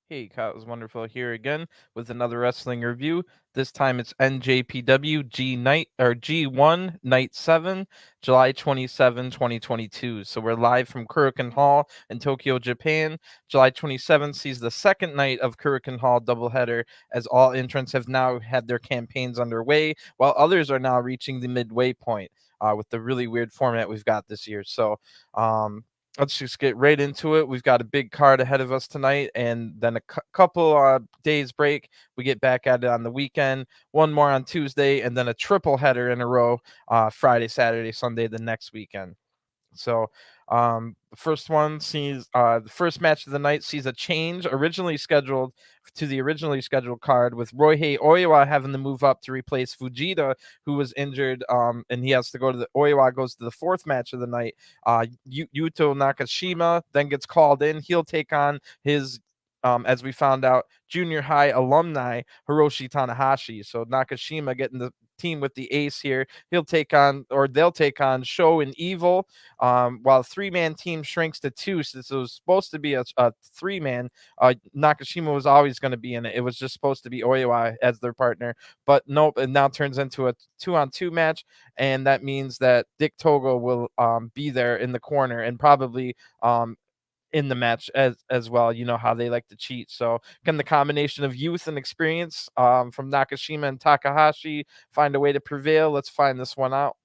Hey, Kyle, it was wonderful here again with another wrestling review. This time it's NJPW G1 Night 7, July 27, 2022. So we're live from Korakuen Hall in Tokyo, Japan. July 27th sees the second night of Korakuen Hall doubleheader as all entrants have now had their campaigns underway, while others are now reaching the midway point with the really weird format we've got this year. So, let's just get right into it. We've got a big card ahead of us tonight, and then a couple days break. We get back at it on the weekend, one more on Tuesday, and then a triple header in a row, Friday, Saturday, Sunday the next weekend. So the first one sees the first match of the night sees a change originally scheduled to the originally scheduled card, with Ryohei Oiwa having to move up to replace Fujita, who was injured, and he has to go to the Oiwa goes to the fourth match of the night. Yuto Nakashima then gets called in. He'll take on his as we found out, junior high alumni Hiroshi Tanahashi. So Nakashima getting the team with the ace here. They'll take on Show and Evil, while three-man team shrinks to two. Since it was supposed to be a three-man, Nakashima was always going to be in it. It was just supposed to be Oiwa as their partner, but nope, it now turns into a 2-on-2 match, and that means that Dick Togo will be there in the corner and probably in the match as well. You know how they like to cheat. So can the combination of youth and experience from Nakashima and Takahashi find a way to prevail? Let's find this one out.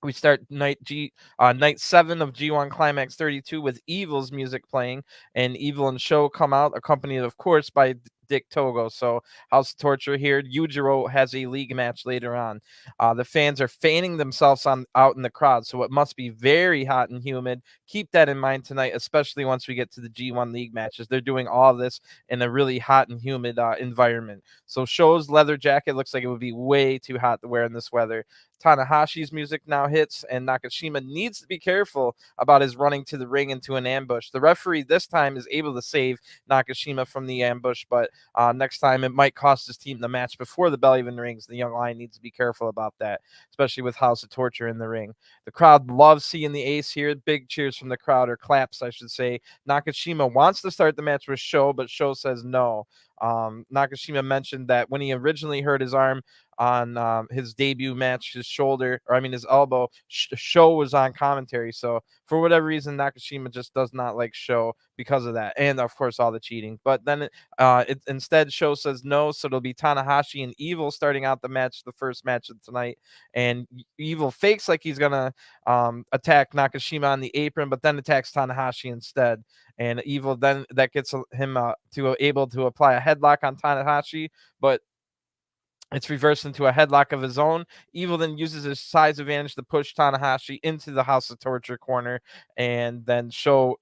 We start night 7 of G1 Climax 32 with Evil's music playing, and Evil and Show come out, accompanied, of course, by Dick Togo. So House of Torture here. Yujiro has a league match later on. The fans are fanning themselves out in the crowd, so it must be very hot and humid. Keep that in mind tonight, especially once we get to the G1 league matches. They're doing all of this in a really hot and humid environment. So Show's leather jacket looks like it would be way too hot to wear in this weather. Tanahashi's music now hits, and Nakashima needs to be careful about his running to the ring into an ambush. The referee this time is able to save Nakashima from the ambush, but next time it might cost his team the match before the bell even rings. The young lion needs to be careful about that, especially with House of Torture in the ring. The crowd loves seeing the ace here. Big cheers from the crowd, or claps, I should say. Nakashima wants to start the match with Show, but Show says no. Nakashima mentioned that when he originally hurt his arm on his debut match, his shoulder, or I mean his elbow, Show was on commentary. So for whatever reason, Nakashima just does not like Show because of that, and of course all the cheating. But then instead, Show says no, so it'll be Tanahashi and Evil starting out the match, the first match of tonight. And Evil fakes like he's gonna attack Nakashima on the apron, but then attacks Tanahashi instead. And Evil then that gets him to able to apply a headlock on Tanahashi, but it's reversed into a headlock of his own. Evil then uses his size advantage to push Tanahashi into the House of Torture corner, and then Show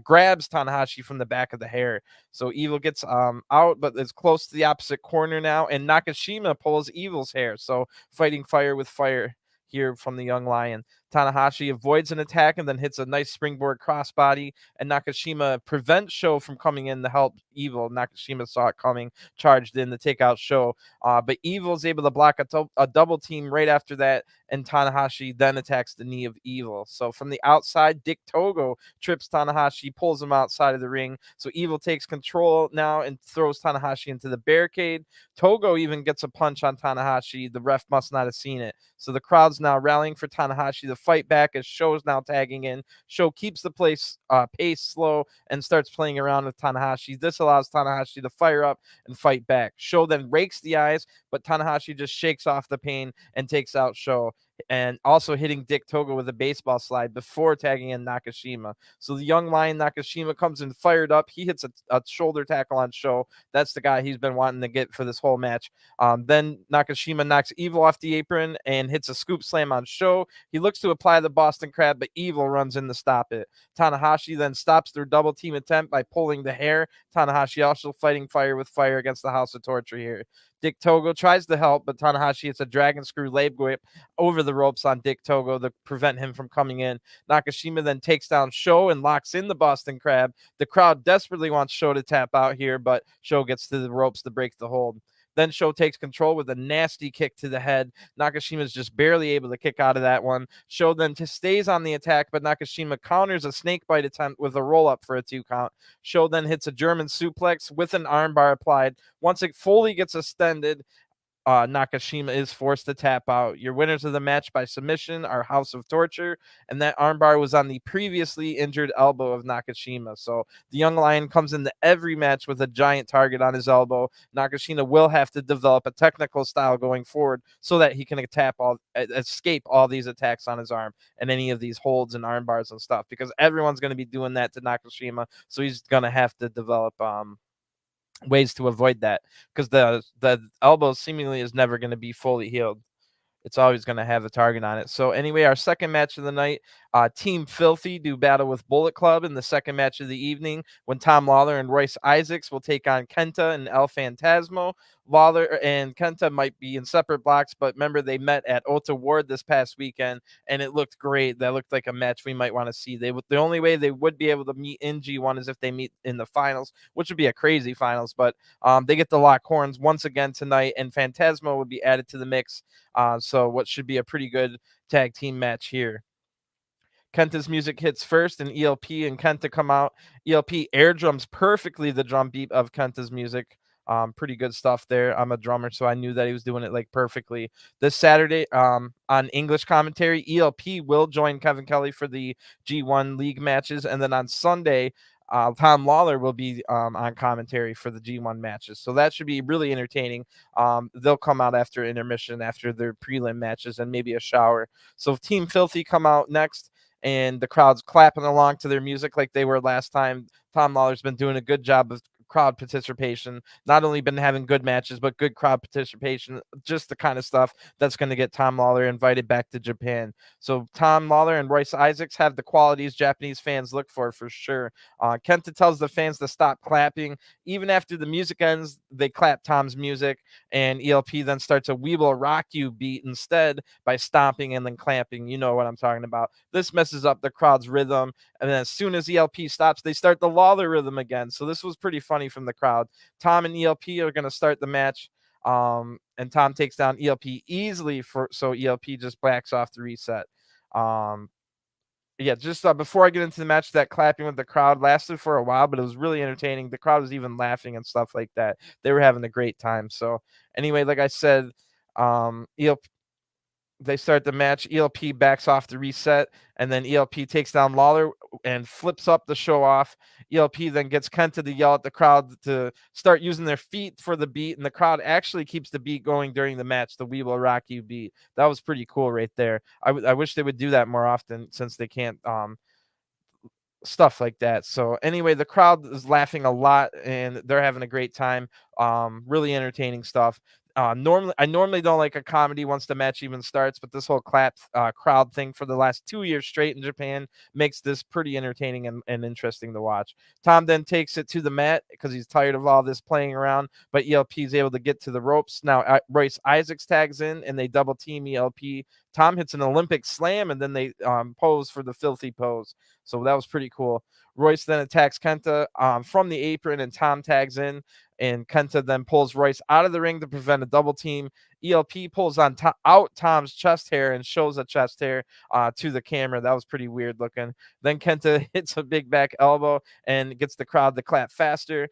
grabs Tanahashi from the back of the hair. So Evil gets out, but is close to the opposite corner now, and Nakashima pulls Evil's hair. So fighting fire with fire here from the young lion. Tanahashi avoids an attack and then hits a nice springboard crossbody, and Nakashima prevents Show from coming in to help Evil. Nakashima saw it coming, charged in to take out Show, but Evil is able to block a double team right after that, and Tanahashi then attacks the knee of Evil. So from the outside, Dick Togo trips Tanahashi, pulls him outside of the ring. So Evil takes control now and throws Tanahashi into the barricade. Togo even gets a punch on Tanahashi. The ref must not have seen it. So the crowd's now rallying for Tanahashi to fight back as Show's now tagging in. Show keeps the pace slow and starts playing around with Tanahashi. This allows Tanahashi to fire up and fight back. Show then rakes the eyes, but Tanahashi just shakes off the pain and takes out Show, and also hitting Dick Togo with a baseball slide before tagging in Nakashima. So the young lion Nakashima comes in fired up. He hits a shoulder tackle on Show. That's the guy he's been wanting to get for this whole match. Then Nakashima knocks Evil off the apron and hits a scoop slam on Show. He looks to apply the Boston Crab, but Evil runs in to stop it. Tanahashi then stops their double team attempt by pulling the hair. Tanahashi also fighting fire with fire against the House of Torture here. Dick Togo tries to help, but Tanahashi hits a dragon screw leg whip over the ropes on Dick Togo to prevent him from coming in. Nakashima then takes down Show and locks in the Boston Crab. The crowd desperately wants Show to tap out here, but Show gets to the ropes to break the hold. Then Sho takes control with a nasty kick to the head. Nakashima's just barely able to kick out of that one. Sho then stays on the attack, but Nakashima counters a snakebite attempt with a roll-up for a 2 count. Sho then hits a German suplex with an armbar applied. Once it fully gets extended, Nakashima is forced to tap out. Your winners of the match by submission are House of Torture, and that armbar was on the previously injured elbow of Nakashima. So the young lion comes into every match with a giant target on his elbow. Nakashima will have to develop a technical style going forward so that he can escape all these attacks on his arm and any of these holds and arm bars and stuff, because everyone's going to be doing that to Nakashima. So he's going to have to develop ways to avoid that, because the elbow seemingly is never going to be fully healed. It's always going to have a target on it. So anyway, our second match of the night, Team Filthy do battle with Bullet Club in the second match of the evening, when Tom Lawlor and Royce Isaacs will take on KENTA and El Phantasmo. Lawlor and KENTA might be in separate blocks, but remember, they met at Ota Ward this past weekend, and it looked great. That looked like a match we might want to see. The only way they would be able to meet in G1 is if they meet in the finals, which would be a crazy finals, but they get to lock horns once again tonight, and Phantasmo would be added to the mix. So what should be a pretty good tag team match here. KENTA's music hits first, and ELP and KENTA come out. ELP air drums perfectly the drum beat of KENTA's music. Pretty good stuff there. I'm a drummer, so I knew that he was doing it like perfectly. This Saturday, on English commentary, ELP will join Kevin Kelly for the G1 League matches, and then on Sunday, Tom Lawlor will be on commentary for the G1 matches. So that should be really entertaining. They'll come out after intermission, after their prelim matches, and maybe a shower. So Team Filthy come out next, and the crowd's clapping along to their music like they were last time. Tom Lawlor's been doing a good job of crowd participation, not only been having good matches, but good crowd participation, just the kind of stuff that's going to get Tom Lawlor invited back to Japan. So Tom Lawlor and Royce Isaacs have the qualities Japanese fans look for sure. KENTA tells the fans to stop clapping. Even after the music ends, they clap Tom's music, and ELP then starts a "We Will Rock You" beat instead by stomping and then clapping. You know what I'm talking about. This messes up the crowd's rhythm, and then as soon as ELP stops, they start the Lawlor rhythm again. So this was pretty funny from the crowd. Tom and ELP are going to start the match, and Tom takes down ELP easily, so ELP just backs off the reset. Yeah, just before I get into the match, that clapping with the crowd lasted for a while, but it was really entertaining. The crowd was even laughing and stuff like that. They were having a great time. So anyway, like I said, ELP, they start the match. ELP backs off the reset, and then ELP takes down Lawlor and flips up the show off. ELP then gets KENTA to yell at the crowd to start using their feet for the beat, and the crowd actually keeps the beat going during the match, the "We Will Rock You" beat. That was pretty cool right there. I wish they would do that more often, since they can't stuff like that. So anyway, the crowd is laughing a lot, and they're having a great time. Really entertaining stuff. I normally don't like a comedy once the match even starts, but this whole crowd thing for the last 2 years straight in Japan makes this pretty entertaining and interesting to watch. Tom then takes it to the mat because he's tired of all this playing around, but ELP is able to get to the ropes. Now Royce Isaacs tags in, and they double team ELP. Tom hits an Olympic slam, and then they pose for the Filthy pose. So that was pretty cool. Royce then attacks KENTA from the apron, and Tom tags in, and KENTA then pulls Royce out of the ring to prevent a double team. ELP pulls out Tom's chest hair and shows a chest hair to the camera. That was pretty weird looking. Then KENTA hits a big back elbow and gets the crowd to clap faster,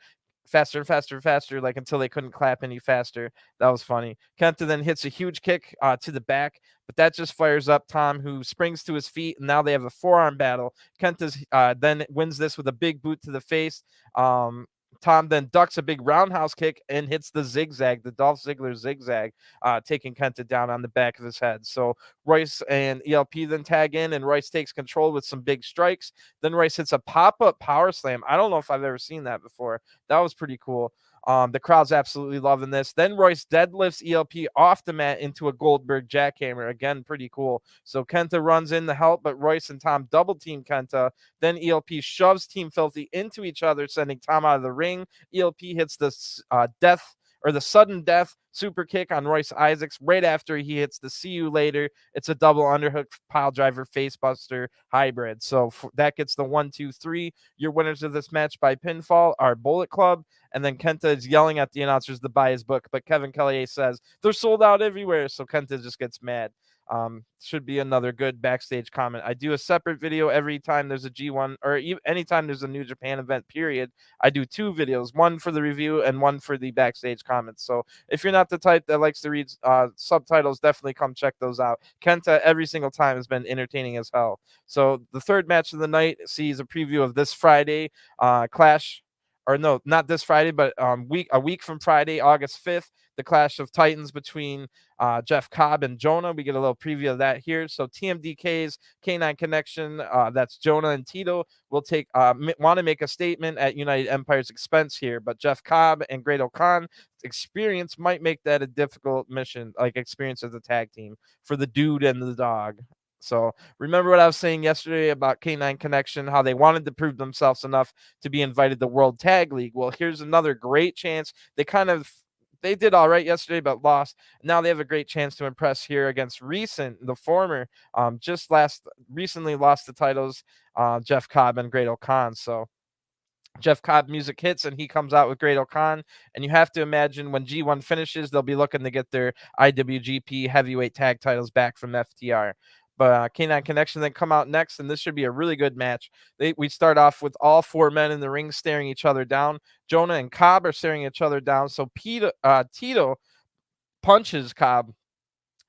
like until they couldn't clap any faster. That was funny. KENTA then hits a huge kick to the back, but that just fires up Tom, who springs to his feet, and now they have a forearm battle. KENTA then wins this with a big boot to the face. Tom then ducks a big roundhouse kick and hits the zigzag, the Dolph Ziggler zigzag, taking KENTA down on the back of his head. So Royce and ELP then tag in, and Royce takes control with some big strikes. Then Royce hits a pop-up power slam. I don't know if I've ever seen that before. That was pretty cool. The crowd's absolutely loving this. Then Royce deadlifts ELP off the mat into a Goldberg jackhammer. Again, pretty cool. So KENTA runs in to help, but Royce and Tom double team KENTA. Then ELP shoves Team Filthy into each other, sending Tom out of the ring. ELP hits the death or the sudden death super kick on Royce Isaacs right after he hits the see you later. It's a double underhook pile driver face buster hybrid. So that gets the 1, 2, 3. Your winners of this match by pinfall are Bullet Club, and then Kenta is yelling at the announcers to buy his book, but Kevin Kelly says they're sold out everywhere, so Kenta just gets mad. Should be another good backstage comment. I do a separate video every time there's a G1 or anytime there's a New Japan event, period. I do 2 videos, one for the review and one for the backstage comments. So if you're not the type that likes to read subtitles, definitely come check those out. Kenta every single time has been entertaining as hell. So the third match of the night sees a preview of this Friday Clash. Or no, not this Friday, but a week from Friday, August 5th, the Clash of Titans between Jeff Cobb and JONAH. We get a little preview of that here. So TMDK's K9 Connection, that's JONAH and Tito, will want to make a statement at United Empire's expense here, but Jeff Cobb and Great Khan experience might make that a difficult mission, like experience as a tag team for the dude and the dog. So remember what I was saying yesterday about K9 Connection, how they wanted to prove themselves enough to be invited to World Tag League. Well, here's another great chance. They did all right yesterday, but lost. Now they have a great chance to impress here against the former, recently lost the titles, Jeff Cobb and Great Khan. So Jeff Cobb music hits and he comes out with Great Khan, and you have to imagine when G1 finishes, they'll be looking to get their IWGP heavyweight tag titles back from FTR. But K9 Connection then come out next, and this should be a really good match. We start off with all 4 men in the ring staring each other down. JONAH and Cobb are staring each other down. So Tito punches Cobb,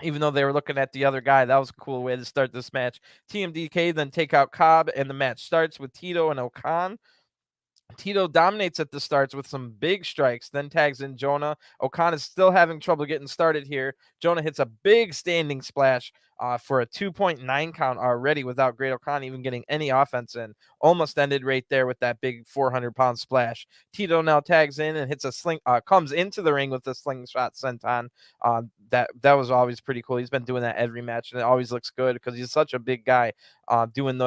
even though they were looking at the other guy. That was a cool way to start this match. TMDK then take out Cobb, and the match starts with Tito and Okan. Tito dominates at the starts with some big strikes, then tags in JONAH. Okan is still having trouble getting started here. JONAH hits a big standing splash for a 2.9 count already without Great Khan even getting any offense in. Almost ended right there with that big 400-pound splash. Tito now tags in and hits comes into the ring with a slingshot senton. That was always pretty cool. He's been doing that every match, and it always looks good because he's such a big guy doing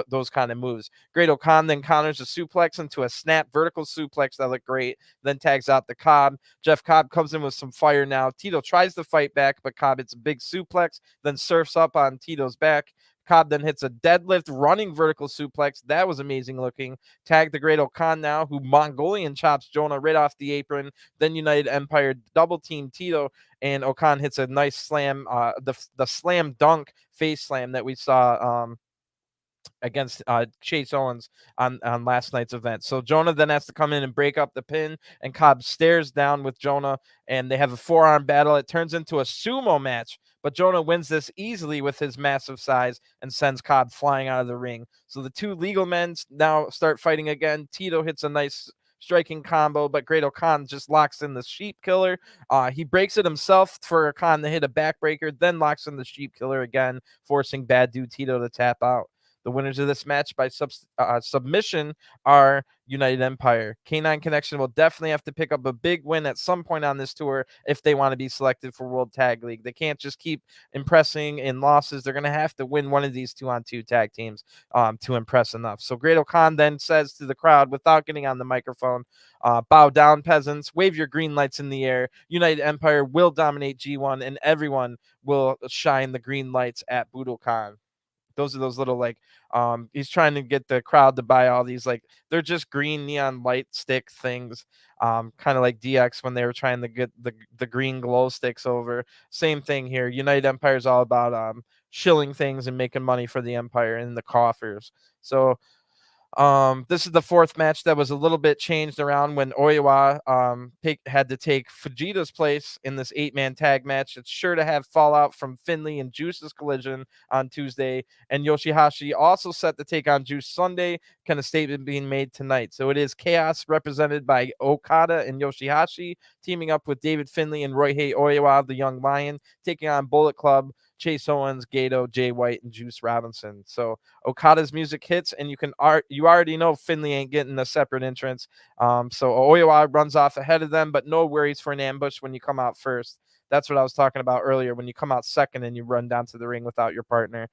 those kind of moves. Great Khan then counters a suplex into a snap vertical suplex that looked great, then tags out the Cobb. Jeff Cobb comes in with some fire now. Tito tries to fight back, but Cobb hits a big suplex, then surfs up on Tito's back. Cobb then hits a deadlift running vertical suplex. That was amazing looking. Tag the Great Khan now, who Mongolian chops JONAH right off the apron. Then United Empire double team Tito, and Okan hits a nice slam, the slam dunk face slam that we saw against Chase Owens on last night's event. So JONAH then has to come in and break up the pin, and Cobb stares down with JONAH, and they have a forearm battle. It turns into a sumo match, but JONAH wins this easily with his massive size and sends Cobb flying out of the ring. So the 2 legal men now start fighting again. Tito hits a nice striking combo, but Great Khan just locks in the sheep killer. He breaks it himself for Khan to hit a backbreaker, then locks in the sheep killer again, forcing bad dude Tito to tap out. The winners of this match by submission are United Empire. K9 Connection will definitely have to pick up a big win at some point on this tour if they want to be selected for World Tag League. They can't just keep impressing in losses. They're going to have to win one of these 2-on-2 tag teams to impress enough. So Great Khan then says to the crowd without getting on the microphone, bow down, peasants, wave your green lights in the air. United Empire will dominate G1, and everyone will shine the green lights at Budokan. Those are those little he's trying to get the crowd to buy all these, they're just green neon light stick things, kind of like DX when they were trying to get the green glow sticks over. Same thing here. United Empire is all about shilling things and making money for the Empire in the coffers. So this is the 4th match that was a little bit changed around when Oiwa had to take Fujita's place in this 8-man tag match. It's sure to have fallout from Finlay and Juice's collision on Tuesday, and YOSHI-HASHI also set to take on Juice Sunday. Kind of statement being made tonight. So it is Chaos represented by Okada and YOSHI-HASHI teaming up with David Finlay and Ryohei Oiwa, the Young Lion, taking on Bullet Club, Chase Owens, Gedo, Jay White, and Juice Robinson. So Okada's music hits, and you already know Finlay ain't getting a separate entrance. So Oiwa runs off ahead of them, but no worries for an ambush when you come out first. That's what I was talking about earlier, when you come out second and you run down to the ring without your partner.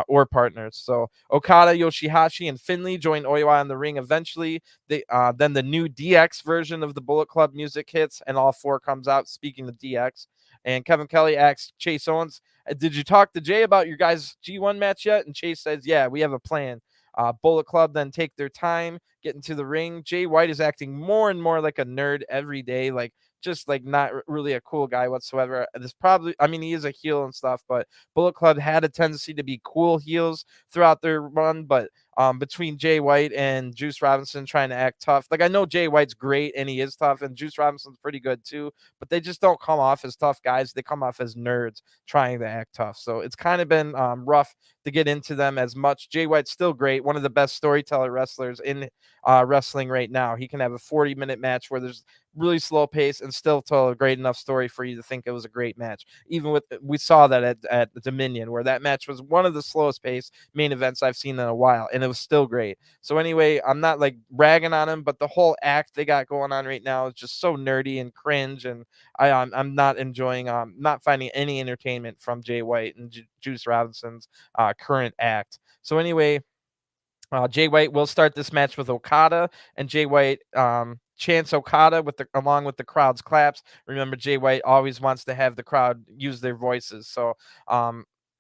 or partners. So Okada, YOSHI-HASHI, and Finlay join Oiwa in the ring eventually. Then the new DX version of the Bullet Club music hits, and all four comes out. Speaking of DX, and Kevin Kelly asks Chase Owens, "Did you talk to Jay about your guys' G1 match yet?" And Chase says, "Yeah, we have a plan." Bullet Club then take their time, get into the ring. Jay White is acting more and more like a nerd every day, like just like not really a cool guy whatsoever. This probably, I mean, he is a heel and stuff, but Bullet Club had a tendency to be cool heels throughout their run. But between Jay White and Juice Robinson trying to act tough, like I know Jay White's great and he is tough, and Juice Robinson's pretty good too, but they just don't come off as tough guys. They come off as nerds trying to act tough. So it's kind of been rough to get into them as much. Jay White's still great, one of the best storyteller wrestlers in wrestling right now. He can have a 40-minute match where there's really slow pace and still tell a great enough story for you to think it was a great match. Even with, we saw that at Dominion, where that match was one of the slowest pace main events I've seen in a while, and it was still great. So anyway, I'm not like bragging on him, but the whole act they got going on right now is just so nerdy and cringe, and I'm not enjoying, not finding any entertainment from Jay White and Juice Robinson's current act. So anyway, Jay White will start this match with Okada, and Jay White chants Okada along with the crowd's claps. Remember, Jay White always wants to have the crowd use their voices. So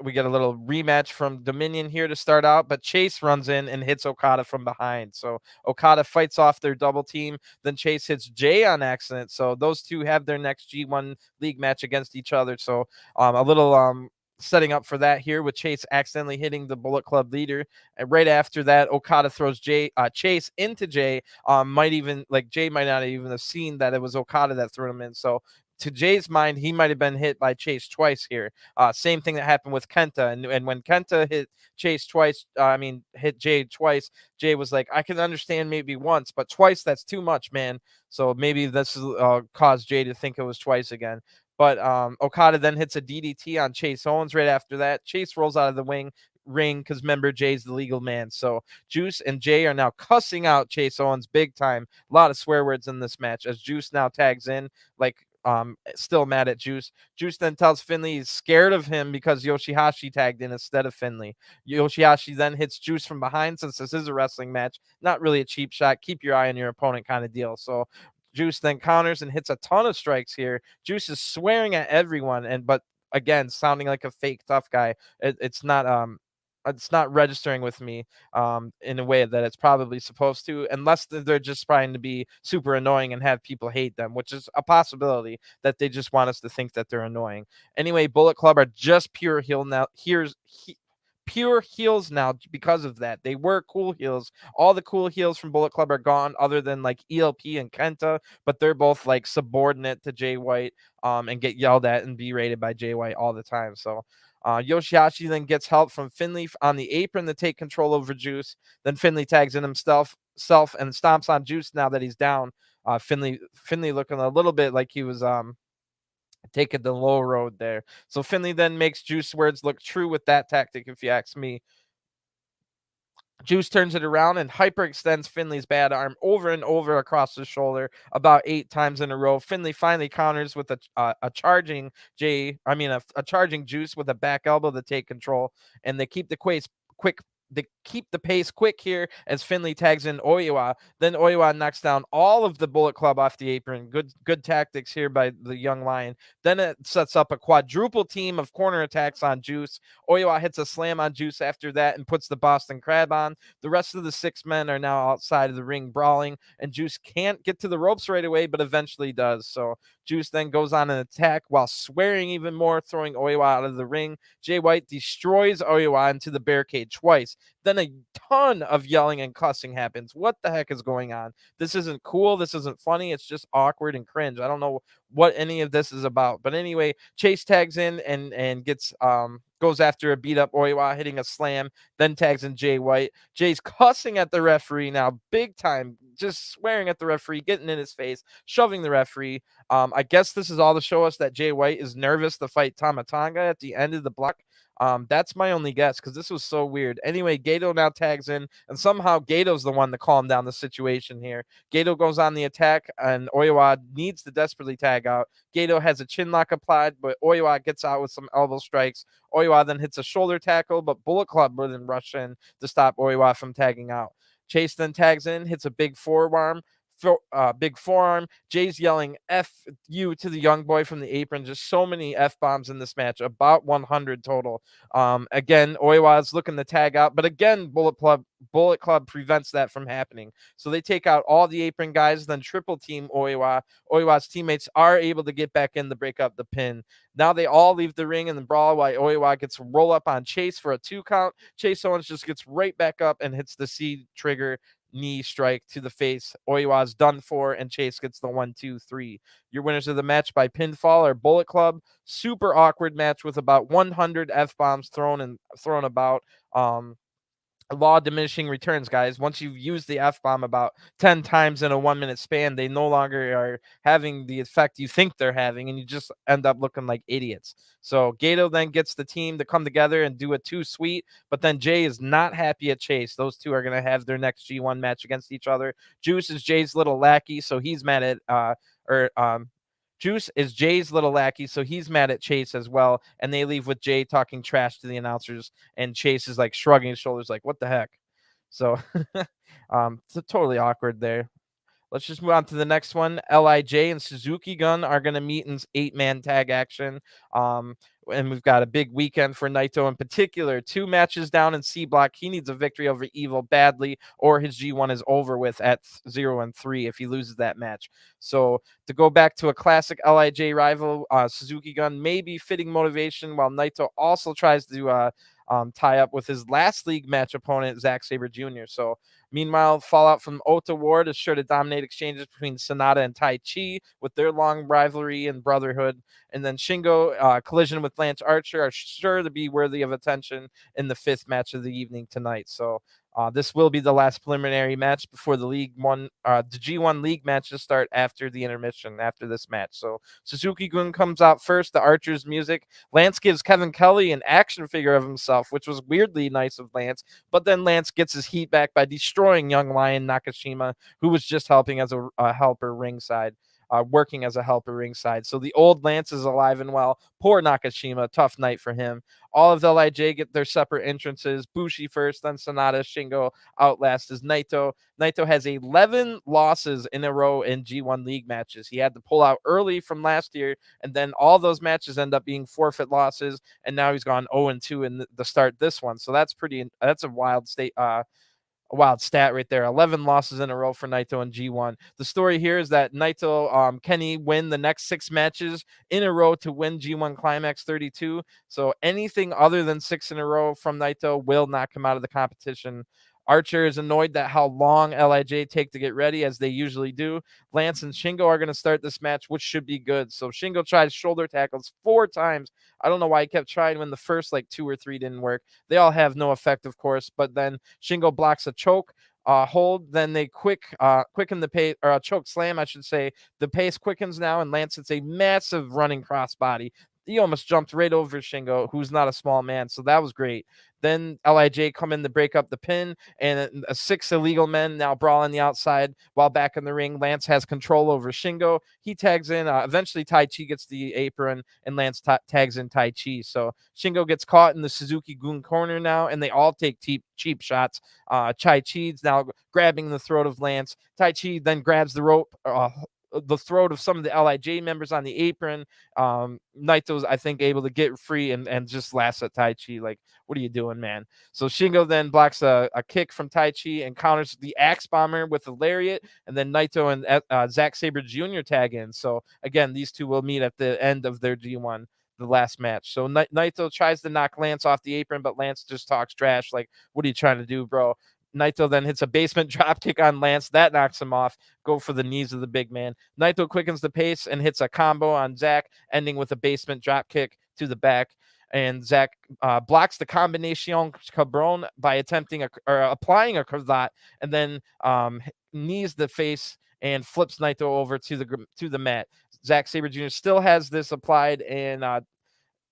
we get a little rematch from Dominion here to start out, but Chase runs in and hits Okada from behind. So Okada fights off their double team. Then Chase hits Jay on accident. So those two have their next G1 league match against each other. So a little setting up for that here with Chase accidentally hitting the Bullet Club leader. And right after that, Okada throws Chase into Jay. Jay might not even have seen that it was Okada that threw him in. So to Jay's mind, he might have been hit by Chase twice here. Same thing that happened with Kenta. And when Kenta hit Chase twice, hit Jay twice, Jay was like, I can understand maybe once, but twice, that's too much, man. So maybe this caused Jay to think it was twice again. But Okada then hits a DDT on Chase Owens right after that. Chase rolls out of the ring because remember, Jay's the legal man. So Juice and Jay are now cussing out Chase Owens big time. A lot of swear words in this match as Juice now tags in, like still mad at Juice. Juice then tells Finlay he's scared of him because YOSHI-HASHI tagged in instead of Finlay. YOSHI-HASHI then hits Juice from behind since this is a wrestling match. Not really a cheap shot. Keep your eye on your opponent kind of deal. So Juice then counters and hits a ton of strikes here. Juice is swearing at everyone, but again, sounding like a fake tough guy. It's not registering with me in a way that it's probably supposed to, unless they're just trying to be super annoying and have people hate them, which is a possibility that they just want us to think that they're annoying. Anyway, Bullet Club are just pure heel now. Pure heels now because of that. They were cool heels. All the cool heels from Bullet Club are gone other than like ELP and Kenta, but they're both like subordinate to Jay White and get yelled at and berated by Jay White all the time. So YOSHI-HASHI then gets help from Finlay on the apron to take control over Juice. Then Finlay tags in himself and stomps on Juice now that he's down. Finlay looking a little bit like he was taking the low road there. So Finlay then makes Juice words look true with that tactic, if you ask me. Juice turns it around and hyperextends Finlay's bad arm over and over across the shoulder about 8 times in a row. Finlay finally counters with a charging charging Juice with a back elbow to take control, and they keep the pace quick here as Finlay tags in Oiwa. Then Oiwa knocks down all of the Bullet Club off the apron. Good tactics here by the young lion. Then it sets up a quadruple team of corner attacks on Juice. Oiwa hits a slam on Juice after that and puts the Boston Crab on. The rest of the 6 men are now outside of the ring brawling, and Juice can't get to the ropes right away, but eventually does. So Juice then goes on an attack while swearing even more, throwing Oiwa out of the ring. Jay White destroys Oiwa into the barricade twice. Then a ton of yelling and cussing happens. What the heck is going on? This isn't cool. This isn't funny. It's just awkward and cringe. I don't know what any of this is about. But anyway, Chase tags in and gets goes after a beat up Oiwa, hitting a slam, then tags in Jay White. Jay's cussing at the referee now, big time, just swearing at the referee, getting in his face, shoving the referee. I guess this is all to show us that Jay White is nervous to fight Tama Tonga at the end of the block. That's my only guess because this was so weird. Anyway, Gedo now tags in, and somehow Gato's the one to calm down the situation here. Gedo goes on the attack, and Oiwa needs to desperately tag out. Gedo has a chin lock applied, but Oiwa gets out with some elbow strikes. Oiwa then hits a shoulder tackle, but Bullet Club will then rush in to stop Oiwa from tagging out. Chase then tags in, hits a big forearm. Big forearm. Jay's yelling F you to the young boy from the apron. Just so many F bombs in this match, about 100 total. Again, Oiwa's looking to tag out, but again, Bullet Club prevents that from happening. So they take out all the apron guys, then triple team Oiwa. Oiwa's teammates are able to get back in to break up the pin. Now they all leave the ring in the brawl while Oiwa gets a roll up on Chase for a 2 count. Chase Owens just gets right back up and hits the C trigger knee strike to the face. Oiwa's done for, and Chase gets the 1-2-3. Your winners of the match by pinfall are Bullet Club. Super awkward match with about 100 F bombs thrown about. Law of diminishing returns, guys. Once you've used the F-bomb about 10 times in a 1-minute span, they no longer are having the effect you think they're having, and you just end up looking like idiots. So Gedo then gets the team to come together and do a 2 sweet, but then Jay is not happy at Chase. Those two are going to have their next G1 match against each other. Juice is Jay's little lackey, so he's mad at Juice is Jay's little lackey, so he's mad at Chase as well. And they leave with Jay talking trash to the announcers, and Chase is like shrugging his shoulders, like, what the heck? So, it's totally awkward there. Let's just move on to the next one. LIJ and Suzuki-gun are going to meet in 8-man tag action. And we've got a big weekend for Naito in particular. 2 matches down in C block. He needs a victory over Evil badly, or his G1 is over with at 0-3 if he loses that match. So to go back to a classic LIJ rival, Suzuki-gun may be fitting motivation, while Naito also tries to tie up with his last league match opponent, Zack Sabre Jr. So meanwhile, fallout from Ota Ward is sure to dominate exchanges between SANADA and Taichi with their long rivalry and brotherhood. And then Shingo collision with Lance Archer are sure to be worthy of attention in the 5th match of the evening tonight. So this will be the last preliminary match before the G1 League matches start after the intermission, after this match. So Suzuki-gun comes out first, the Archer's music. Lance gives Kevin Kelly an action figure of himself, which was weirdly nice of Lance. But then Lance gets his heat back by destroying young Lion Nakashima, who was just helping as a helper ringside. Working as a helper ringside. So the old Lance is alive and well. Poor Nakashima, tough night for him. All of the LIJ get their separate entrances. Bushi first, then Sanada. Shingo outlast is Naito. Naito has 11 losses in a row in G1 League matches. He had to pull out early from last year, and then all those matches end up being forfeit losses, and now he's gone 0-2 in the start this one. So that's a wild a wild stat right there. 11 losses in a row for Naito in G1. The story here is that Naito can he win the next 6 matches in a row to win G1 Climax 32. So anything other than 6 in a row from Naito will knock him out of the competition. Archer is annoyed that how long LIJ take to get ready, as they usually do. Lance and Shingo are going to start this match, which should be good. So Shingo tries shoulder tackles 4 times. I don't know why he kept trying when the first 2 or 3 didn't work. They all have no effect, of course, but then Shingo blocks a choke hold. Then they quicken the pace, or a choke slam, I should say. The pace quickens now, and Lance hits a massive running crossbody. He almost jumped right over Shingo, who's not a small man, so that was great. Then LIJ come in to break up the pin, and 6 illegal men now brawl on the outside while back in the ring. Lance has control over Shingo. He tags in. Eventually, Taichi gets the apron, and Lance tags in Taichi. So Shingo gets caught in the Suzuki-gun corner now, and they all take cheap shots. Taichi's now grabbing the throat of Lance. Taichi then grabs the rope, the throat of some of the LIJ members on the apron. Naito's, I think, able to get free and just laughs at Taichi like, what are you doing, man? So Shingo then blocks a kick from Taichi and counters the Axe Bomber with a lariat, and then Naito and Zack Sabre Jr. tag in. So again, these two will meet at the end of their G1, the last match. So Naito tries to knock Lance off the apron, but Lance just talks trash like, what are you trying to do, bro? Naito then hits a basement dropkick on Lance. That knocks him off. Go for the knees of the big man. Naito quickens the pace and hits a combo on Zack, ending with a basement dropkick to the back. And Zack blocks the combination cabron by applying a cravat, and then knees the face and flips Naito over to the mat. Zack Sabre Jr. still has this applied, and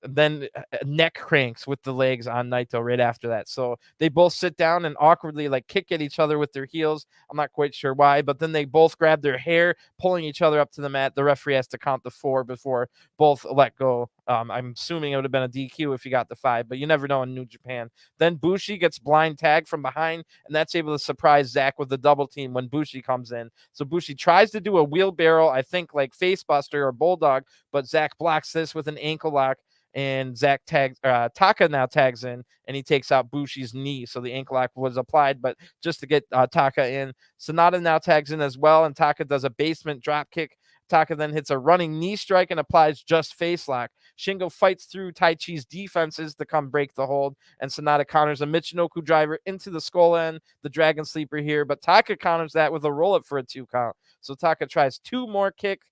then neck cranks with the legs on Naito right after that. So they both sit down and awkwardly like kick at each other with their heels. I'm not quite sure why, but then they both grab their hair, pulling each other up to the mat. The referee has to count the 4 before both let go. I'm assuming it would have been a DQ if you got the 5, but you never know in New Japan. Then Bushi gets blind tagged from behind, and that's able to surprise Zack with the double team when Bushi comes in. So Bushi tries to do a wheelbarrow, I think like facebuster or bulldog, but Zack blocks this with an ankle lock. And Zack tags, Taka now tags in, and he takes out Bushi's knee. So the ankle lock was applied, but just to get Taka in. SANADA now tags in as well, and Taka does a basement drop kick. Taka then hits a running knee strike and applies just face lock. Shingo fights through Taichi's defenses to come break the hold, and SANADA counters a Michinoku driver into the skull end, the dragon sleeper here, but Taka counters that with a roll-up for a 2 count. So Taka tries 2 more kicks,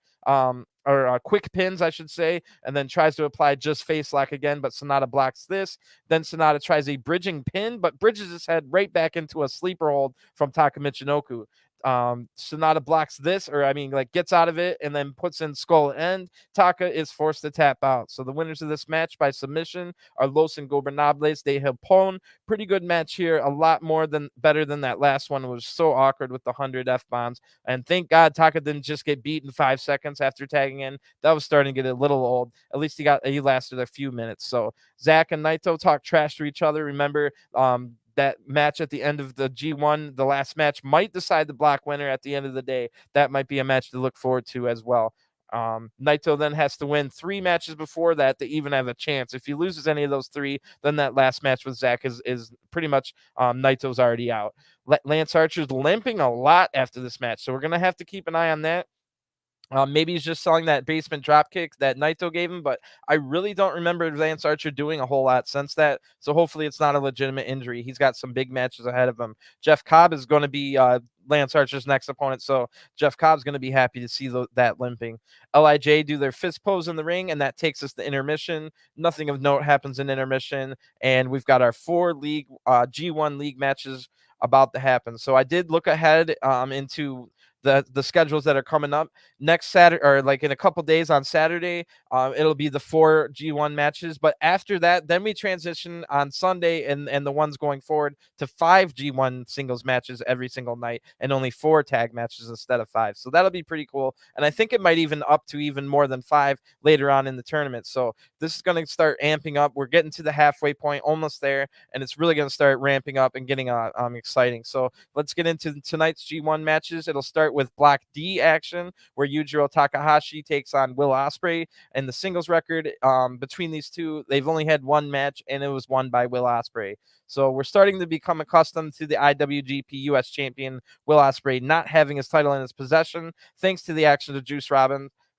or quick pins, I should say, and then tries to apply just face lock again, but SANADA blocks this. Then SANADA tries a bridging pin, but bridges his head right back into a sleeper hold from Taka Michinoku. SANADA blocks this, or I mean, like gets out of it and then puts in skull end. Taka is forced to tap out. So the winners of this match by submission are Los Ingobernables de Japon. Pretty good match here. A lot more than better than that last one. It was so awkward with the 100 F-bombs. And thank God Taka didn't just get beat in 5 seconds after tagging in. That was starting to get a little old. At least he lasted a few minutes. So Zack and Naito talk trash to each other. Remember, that match at the end of the G1, the last match, might decide the block winner at the end of the day. That might be a match to look forward to as well. Naito then has to win 3 matches before that to even have a chance. If he loses any of those 3, then that last match with Zack is pretty much Naito's already out. Lance Archer's limping a lot after this match, so we're going to have to keep an eye on that. Maybe he's just selling that basement drop kick that Naito gave him, but I really don't remember Lance Archer doing a whole lot since that. So hopefully it's not a legitimate injury. He's got some big matches ahead of him. Jeff Cobb is going to be Lance Archer's next opponent, so Jeff Cobb's going to be happy to see that limping. LIJ do their fist pose in the ring, and that takes us to intermission. Nothing of note happens in intermission, and we've got our 4 league G1 league matches about to happen. So I did look ahead into the schedules that are coming up next Saturday, or like in a couple days on Saturday. It'll be the 4 G1 matches, but after that, then we transition on Sunday and the ones going forward to 5 G1 singles matches every single night and only 4 tag matches instead of 5. So that'll be pretty cool, and I think it might even up to even more than 5 later on in the tournament. So this is going to start amping up. We're getting to the halfway point, almost there, and it's really going to start ramping up and getting exciting. So let's get into tonight's G1 matches. It'll start with Block D action, where Yujiro Takahashi takes on Will Ospreay. And the singles record between these two, they've only had 1 match, and it was won by Will Ospreay. So we're starting to become accustomed to the IWGP US champion Will Ospreay not having his title in his possession, thanks to the action of Juice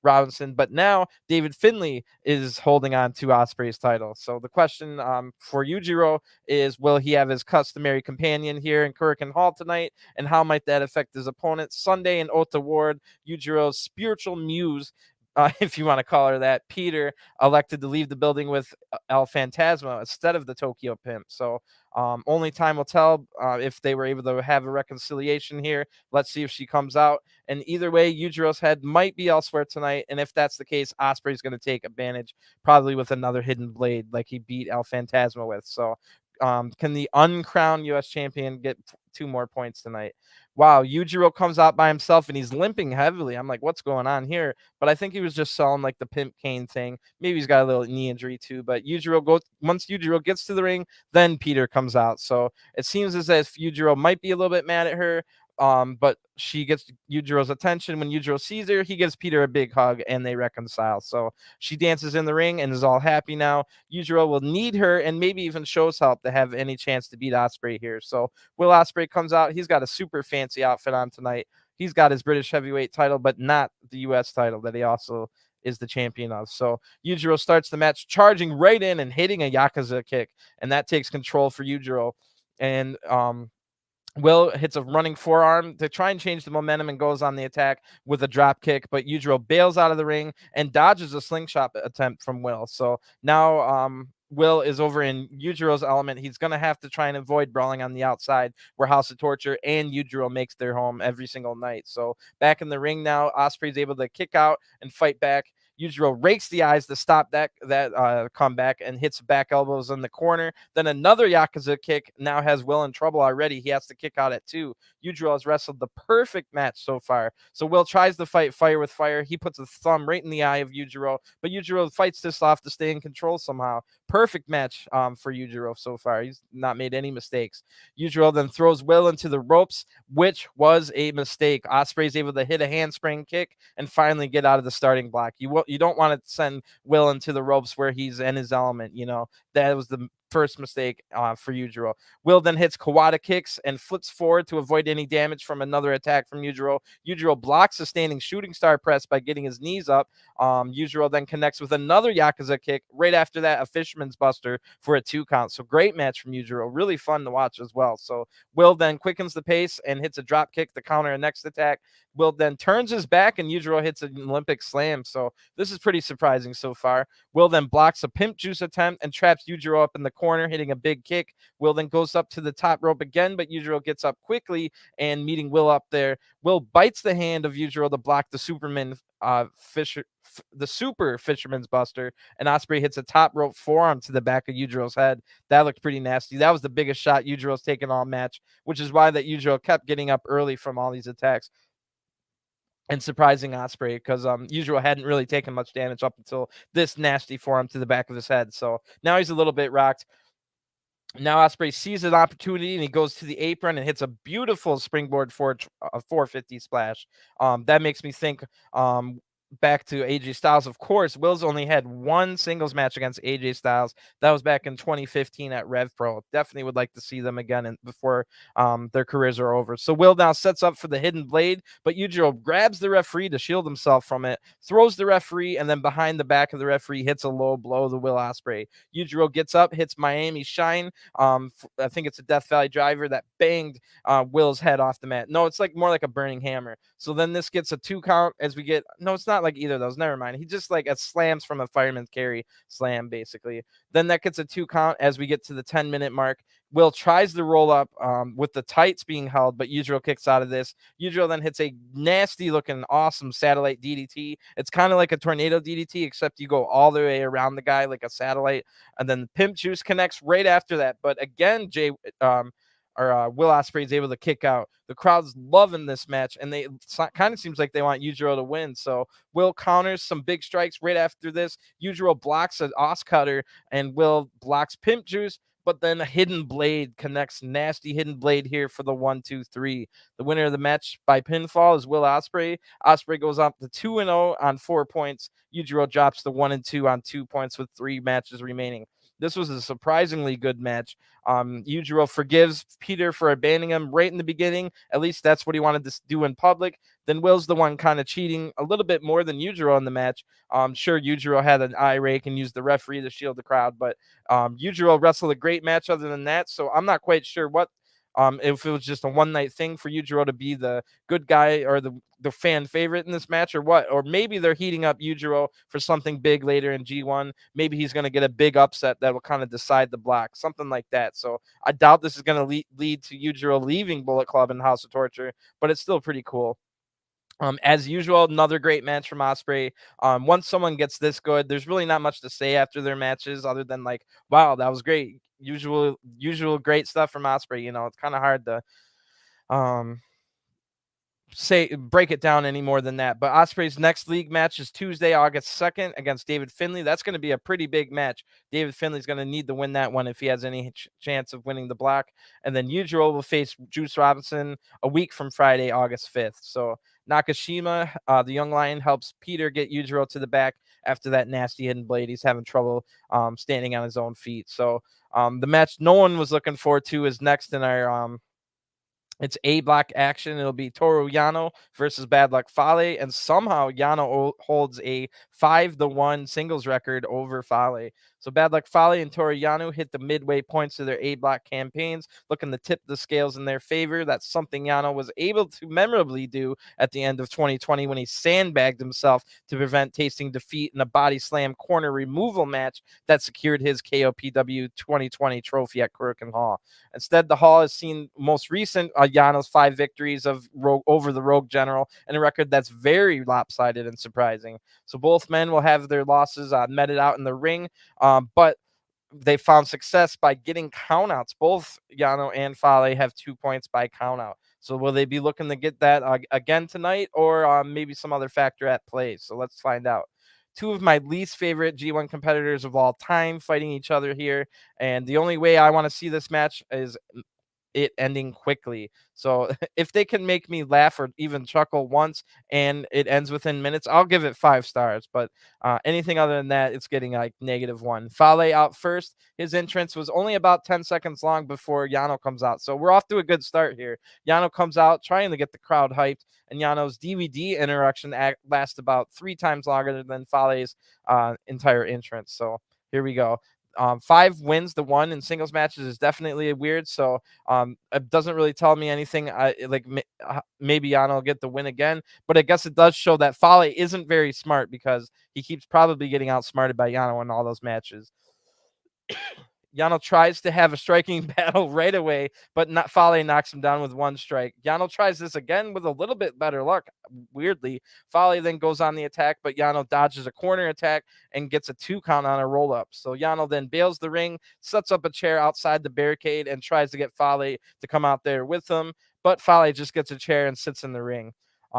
Robinson, but now David Finlay is holding on to Ospreay's title. So the question for Yujiro is, will he have his customary companion here in Korakuen Hall tonight, and how might that affect his opponent? Sunday in Ota Ward, Yujiro's spiritual muse, if you want to call her that, Peter, elected to leave the building with El Phantasmo instead of the Tokyo Pimp. So only time will tell if they were able to have a reconciliation here. Let's see if she comes out. And either way, Yujiro's head might be elsewhere tonight. And if that's the case, Ospreay's going to take advantage, probably with another hidden blade like he beat El Phantasmo with. So can the uncrowned U.S. champion get 2 more points tonight? Wow, Yujiro comes out by himself and he's limping heavily. I'm like, what's going on here? But I think he was just selling like the pimp cane thing. Maybe he's got a little knee injury too. But once Yujiro gets to the ring, then Peter comes out. So it seems as if Yujiro might be a little bit mad at her. But she gets Yujiro's attention. When Yujiro sees her, he gives Peter a big hug and they reconcile. So she dances in the ring and is all happy now. Yujiro will need her and maybe even shows help to have any chance to beat Ospreay here. So Will Ospreay comes out. He's got a super fancy outfit on tonight. He's got his British heavyweight title, but not the U.S. title that he also is the champion of. So Yujiro starts the match charging right in and hitting a Yakuza kick, and that takes control for Yujiro. And Will hits a running forearm to try and change the momentum and goes on the attack with a drop kick, but Yujiro bails out of the ring and dodges a slingshot attempt from Will. So now Will is over in Yujiro's element. He's going to have to try and avoid brawling on the outside, where House of Torture and Yujiro makes their home every single night. So back in the ring now, Ospreay's able to kick out and fight back. Yujiro rakes the eyes to stop that comeback and hits back elbows in the corner. Then another Yakuza kick now has Will in trouble already. He has to kick out at 2. Yujiro has wrestled the perfect match so far. So Will tries to fight fire with fire. He puts a thumb right in the eye of Yujiro, but Yujiro fights this off to stay in control somehow. Perfect match for Yujiro so far. He's not made any mistakes. Yujiro then throws Will into the ropes, which was a mistake. Ospreay's able to hit a handspring kick and finally get out of the starting block. You don't want to send Will into the ropes where he's in his element. That was the first mistake for Yujiro. Will then hits Kawada kicks and flips forward to avoid any damage from another attack from Yujiro. Yujiro blocks a standing shooting star press by getting his knees up. Yujiro then connects with another Yakuza kick. Right after that, a Fisherman's Buster for a 2 count. So great match from Yujiro. Really fun to watch as well. So Will then quickens the pace and hits a drop kick to counter a next attack. Will then turns his back and Yujiro hits an Olympic slam. So this is pretty surprising so far. Will then blocks a pimp juice attempt and traps Yujiro up in the corner, hitting a big kick. Will then goes up to the top rope again, but Yujiro gets up quickly and meeting Will up there. Will bites the hand of Yujiro to block the super Fisherman's Buster, and Ospreay hits a top rope forearm to the back of Yujiro's head. That looked pretty nasty. That was the biggest shot Yujiro's taken all match, which is why that Yujiro kept getting up early from all these attacks and surprising Ospreay because Yujiro hadn't really taken much damage up until this nasty forearm to the back of his head. So now he's a little bit rocked. Now Ospreay sees an opportunity and he goes to the apron and hits a beautiful springboard 450 splash. That makes me think back to AJ Styles. Of course, Will's only had one singles match against AJ Styles. That was back in 2015 at Rev Pro. Definitely would like to see them again before their careers are over. So Will now sets up for the hidden blade, but Yujiro grabs the referee to shield himself from it, throws the referee, and then behind the back of the referee hits a low blow to Will Ospreay. Yujiro gets up, hits Miami Shine. I think it's a Death Valley driver that banged Will's head off the mat. No, it's more like a burning hammer. So then this gets a 2 count as we get, no, it's not like either of those. Never mind. He just slams from a fireman's carry slam, basically. Then that gets a 2 count as we get to the 10-minute mark. Will tries to roll up with the tights being held, but Yujiro kicks out of this. Yujiro then hits a nasty-looking, awesome satellite DDT. It's kind of like a tornado DDT, except you go all the way around the guy like a satellite. And then the Pimp Juice connects right after that. But again, Will Ospreay is able to kick out. The crowd's loving this match, and they kind of seems like they want Yujiro to win. So Will counters some big strikes right after this. Yujiro blocks an Os Cutter, and Will blocks Pimp Juice. But then a hidden blade connects, nasty hidden blade here for the 1-2-3. The winner of the match by pinfall is Will Ospreay. Ospreay goes up to 2-0 on 4 points. Yujiro drops to 1-2 on 2 points with 3 matches remaining. This was a surprisingly good match. Yujiro forgives Peter for abandoning him right in the beginning. At least that's what he wanted to do in public. Then Will's the one kind of cheating a little bit more than Yujiro in the match. Sure, Yujiro had an eye rake and used the referee to shield the crowd, but Yujiro wrestled a great match other than that. So I'm not quite sure what if it was just a one-night thing for Yujiro to be the good guy or the fan favorite in this match or what. Or maybe they're heating up Yujiro for something big later in G1. Maybe he's going to get a big upset that will kind of decide the block, something like that. So I doubt this is going to lead to Yujiro leaving Bullet Club and House of Torture, but it's still pretty cool. As usual, another great match from Ospreay. Once someone gets this good, there's really not much to say after their matches other than wow, that was great. Usual great stuff from Ospreay. It's kind of hard to break it down any more than that. But Ospreay's next league match is Tuesday, August 2nd against David Finlay. That's going to be a pretty big match. David Finlay's going to need to win that one if he has any chance of winning the block. And then Yujiro will face Juice Robinson a week from Friday, August 5th. So Nakashima, the young lion, helps Peter get Yujiro to the back after that nasty hidden blade. He's having trouble standing on his own feet. So the match no one was looking forward to is next in our it's A block action. It'll be Toru Yano versus Bad Luck Fale, and somehow Yano holds a 5-1 singles record over Fale. So Bad Luck Fale and Toru Yano hit the midway points of their A-block campaigns, looking to tip the scales in their favor. That's something Yano was able to memorably do at the end of 2020 when he sandbagged himself to prevent tasting defeat in a body slam corner removal match that secured his KOPW 2020 trophy at Korakuen Hall. Instead, the Hall has seen most recent Yano's 5 victories over the Rogue General, and a record that's very lopsided and surprising. So both men will have their losses meted out in the ring, but they found success by getting countouts. Both Yano and Fale have 2 points by countout. So will they be looking to get that again tonight, or maybe some other factor at play? So let's find out. 2 of my least favorite G1 competitors of all time fighting each other here, and the only way I want to see this match is it ending quickly. So if they can make me laugh or even chuckle once and it ends within minutes, I'll give it 5 stars. But anything other than that, it's getting like -1. Fale out first. His entrance was only about 10 seconds long before Yano comes out. So we're off to a good start here. Yano comes out trying to get the crowd hyped, and Yano's DVD introduction lasts about 3 times longer than Fale's entire entrance. So here we go. 5 wins to 1 in singles matches is definitely weird. So it doesn't really tell me anything. Maybe Yano will get the win again, but I guess it does show that Fale isn't very smart because he keeps probably getting outsmarted by Yano in all those matches. Yano tries to have a striking battle right away, but Fale knocks him down with 1 strike. Yano tries this again with a little bit better luck. Weirdly, Fale then goes on the attack, but Yano dodges a corner attack and gets a 2 count on a roll-up. So Yano then bails the ring, sets up a chair outside the barricade, and tries to get Fale to come out there with him, but Fale just gets a chair and sits in the ring.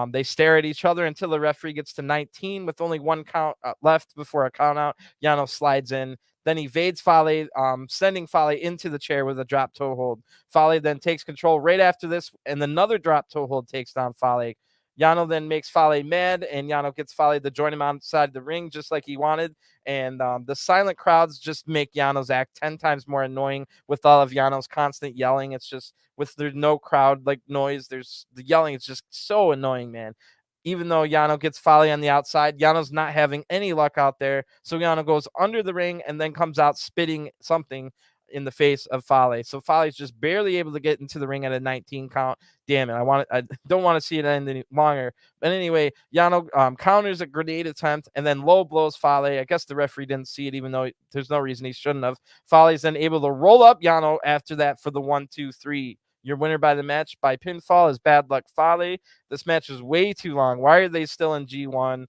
They stare at each other until the referee gets to 19 with only 1 count left before a count out. Yano slides in, then evades Fale, sending Fale into the chair with a drop toe hold. Fale then takes control right after this, and another drop toe hold takes down Fale. Yano then makes Fale mad, and Yano gets Fale to join him outside the ring just like he wanted. And the silent crowds just make Yano's act 10 times more annoying with all of Yano's constant yelling. It's just there's no crowd like noise. There's the yelling. It's just so annoying, man. Even though Yano gets Fale on the outside, Yano's not having any luck out there. So Yano goes under the ring and then comes out spitting something in the face of Fale. So Fale's just barely able to get into the ring at a 19 count. Damn it. I don't want to see it end any longer. But anyway, Yano counters a grenade attempt and then low blows Fale. I guess the referee didn't see it, even though there's no reason he shouldn't have. Fale's then able to roll up Yano after that for the 1-2-3. Your winner by the match by pinfall is Bad Luck Fale. This match is way too long. Why are they still in G1?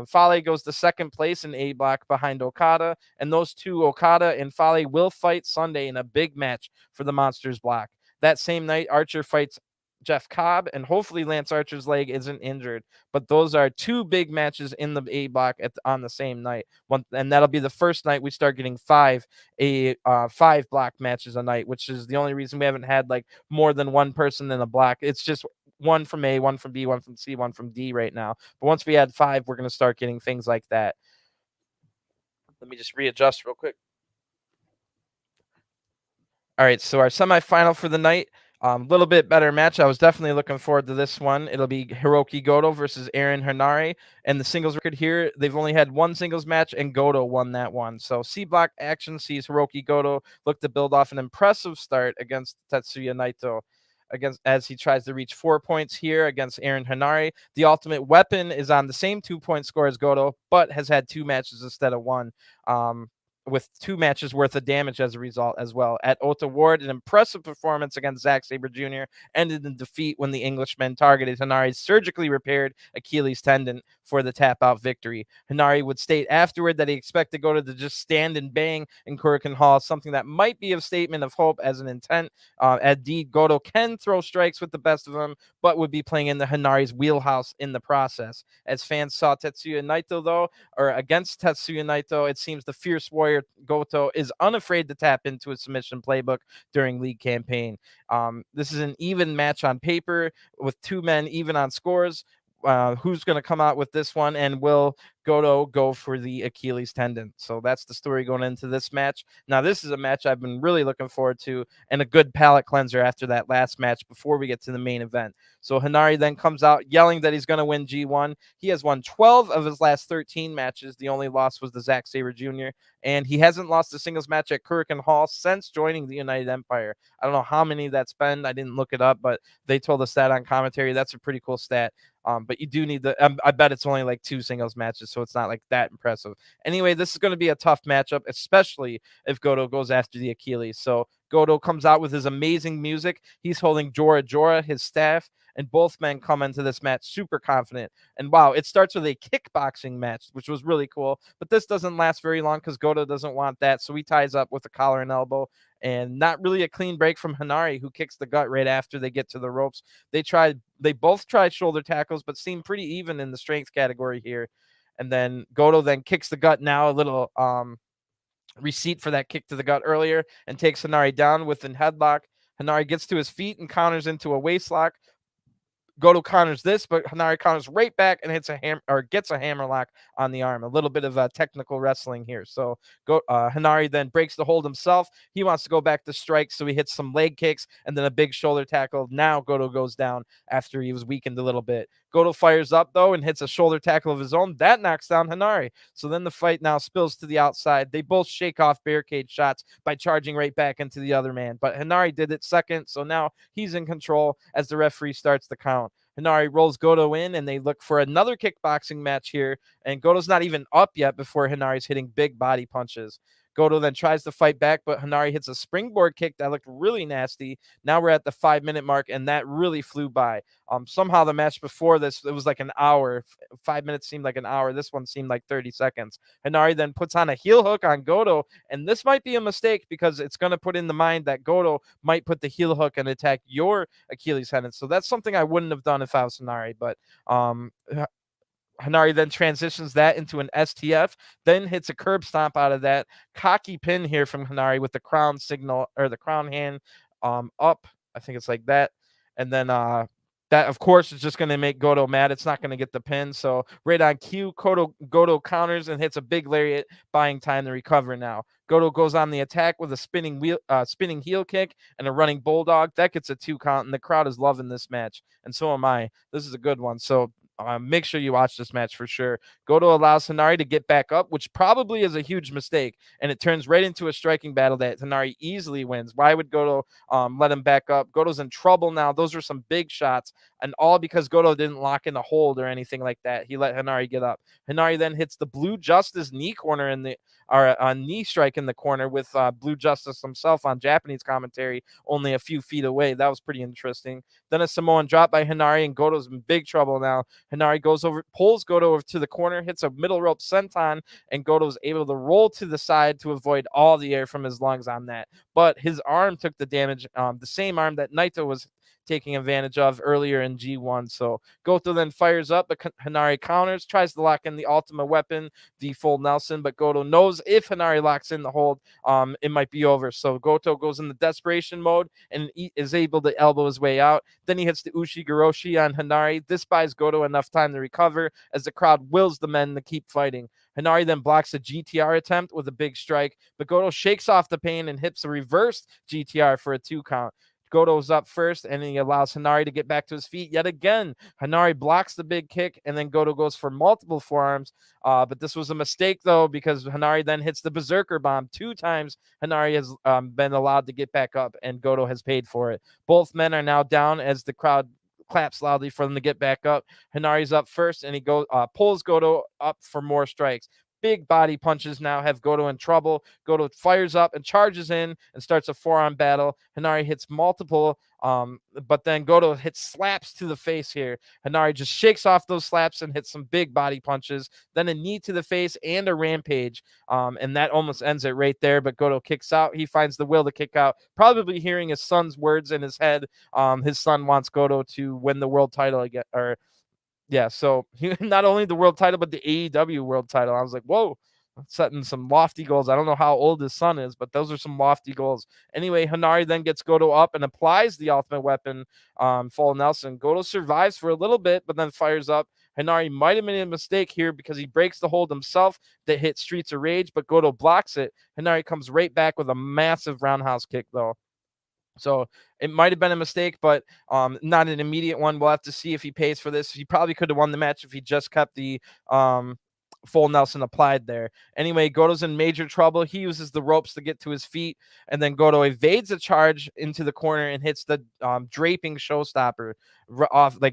Fale goes to 2nd place in A block behind Okada, and those 2, Okada and Fale, will fight Sunday in a big match for the Monsters block. That same night, Archer fights Jeff Cobb, and hopefully Lance Archer's leg isn't injured. But those are 2 big matches in the A block on the same night. And that'll be the first night we start getting 5 block matches a night, which is the only reason we haven't had like more than 1 person in a block. It's just 1 from A, 1 from B, 1 from C, 1 from D right now. But once we add 5, we're going to start getting things like that. Let me just readjust real quick. All right, so our semifinal for the night, little bit better match. I was definitely looking forward to this one. It'll be Hiroki Goto versus Aaron Henare. And the singles record here, they've only had 1 singles match, and Goto won that one. So C block action sees Hiroki Goto look to build off an impressive start against Tetsuya Naito, as he tries to reach 4 points here against Aaron Henare. The Ultimate Weapon is on the same 2-point score as Goto, but has had 2 matches instead of 1. With 2 matches worth of damage as a result as well. At Ota Ward, an impressive performance against Zack Sabre Jr. ended in defeat when the Englishman targeted Henare's surgically repaired Achilles tendon for the tap-out victory. Henare would state afterward that he expected Goto to just stand and bang in Korakuen Hall, something that might be a statement of hope as an intent. Indeed, Goto can throw strikes with the best of them, but would be playing in the Henare's wheelhouse in the process. As fans saw Tetsuya Naito, though, or against Tetsuya Naito, it seems the fierce warrior Goto is unafraid to tap into a submission playbook during league campaign. This is an even match on paper with 2 men even on scores. Who's going to come out with this one, and will Gedo go for the Achilles tendon. So that's the story going into this match. Now, this is a match I've been really looking forward to, and a good palate cleanser after that last match before we get to the main event. So Hanari then comes out yelling that he's going to win G1. He has won 12 of his last 13 matches. The only loss was the Zack Sabre Jr., and he hasn't lost a singles match at Korakuen Hall since joining the United Empire. I don't know how many that's been. I didn't look it up, but they told us that on commentary. That's a pretty cool stat. But you do need I bet it's only like 2 singles matches, so it's not like that impressive. Anyway, this is going to be a tough matchup, especially if Gedo goes after the Achilles. So Gedo comes out with his amazing music. He's holding Jora Jora, his staff, and both men come into this match super confident. And wow, it starts with a kickboxing match, which was really cool. But this doesn't last very long because Gedo doesn't want that, so he ties up with a collar and elbow. And not really a clean break from Hanari, who kicks the gut right after they get to the ropes. They both tried shoulder tackles, but seem pretty even in the strength category here. And then Gedo then kicks the gut now, a little receipt for that kick to the gut earlier, and takes Hanari down with an headlock. Hanari gets to his feet and counters into a waistlock. Gedo counters this, but Hanari counters right back and gets a hammerlock on the arm. A little bit of technical wrestling here. So Hanari then breaks the hold himself. He wants to go back to strike, so he hits some leg kicks and then a big shoulder tackle. Now Gedo goes down after he was weakened a little bit. Gedo fires up, though, and hits a shoulder tackle of his own. That knocks down Hanari. So then the fight now spills to the outside. They both shake off barricade shots by charging right back into the other man. But Hanari did it second, so now he's in control as the referee starts the count. Hanari rolls Gedo in, and they look for another kickboxing match here. And Goto's not even up yet before Hanari's hitting big body punches. Gedo then tries to fight back, but Hanari hits a springboard kick that looked really nasty. Now we're at the 5-minute mark, and that really flew by. Somehow the match before this, it was like an hour. 5 minutes seemed like an hour. This one seemed like 30 seconds. Hanari then puts on a heel hook on Gedo, and this might be a mistake because it's going to put in the mind that Gedo might put the heel hook and attack your Achilles tendon. So that's something I wouldn't have done if I was Hanari, but Hanari then transitions that into an STF, then hits a curb stomp out of that. Cocky pin here from Hanari with the crown signal, or the crown hand up. I think it's like that. And then that, of course, is just going to make Gedo mad. It's not going to get the pin. So right on cue, Gedo counters and hits a big lariat, buying time to recover now. Gedo goes on the attack with a spinning heel kick and a running bulldog. That gets a 2 count, and the crowd is loving this match. And so am I. This is a good one. So make sure you watch this match for sure. Gedo allows Hanari to get back up, which probably is a huge mistake, and it turns right into a striking battle that Hanari easily wins. Why would Gedo let him back up? Gedo's in trouble now. Those are some big shots, and all because Gedo didn't lock in a hold or anything like that. He let Hanari get up. Hanari then hits the Blue Justice knee corner knee strike in the corner with Blue Justice himself on Japanese commentary only a few feet away. That was pretty interesting. Then a Samoan drop by Hanari, and Goto's in big trouble now. Hanari pulls Gedo over to the corner, hits a middle rope senton, and Goto's able to roll to the side to avoid all the air from his lungs on that. But his arm took the damage, the same arm that Naito was taking advantage of earlier in G1. So Gedo then fires up, but Hanari counters, tries to lock in the ultimate weapon, the full Nelson, but Gedo knows if Hanari locks in the hold, it might be over. So Gedo goes in the desperation mode and is able to elbow his way out. Then he hits the Ushi-Garoshi on Hanari. This buys Gedo enough time to recover as the crowd wills the men to keep fighting. Hanari then blocks a GTR attempt with a big strike, but Gedo shakes off the pain and hits a reversed GTR for a 2 count. Goto's up first, and he allows Hanari to get back to his feet yet again. Hanari blocks the big kick, and then Gedo goes for multiple forearms. But this was a mistake, though, because Hanari then hits the Berserker Bomb 2 times. Hanari has been allowed to get back up, and Gedo has paid for it. Both men are now down as the crowd claps loudly for them to get back up. Hanari's up first, and he pulls Gedo up for more strikes. Big body punches now have Gedo in trouble. Gedo fires up and charges in and starts a forearm battle. Hanari hits multiple, but then Gedo hits slaps to the face here. Hanari just shakes off those slaps and hits some big body punches. Then a knee to the face and a rampage, and that almost ends it right there. But Gedo kicks out. He finds the will to kick out, probably hearing his son's words in his head. His son wants Gedo to win the world title again, yeah, so not only the world title, but the AEW world title. I was like, whoa, setting some lofty goals. I don't know how old his son is, but those are some lofty goals. Anyway, Hanari then gets Gedo up and applies the ultimate weapon, full Nelson. Gedo survives for a little bit, but then fires up. Hanari might have made a mistake here because he breaks the hold himself that hit Streets of Rage, but Gedo blocks it. Hanari comes right back with a massive roundhouse kick, though. So it might have been a mistake, but not an immediate one. We'll have to see if he pays for this. He probably could have won the match if he just kept the full Nelson applied there. Anyway, Goto's in major trouble. He uses the ropes to get to his feet, and then Gedo evades a charge into the corner and hits the draping showstopper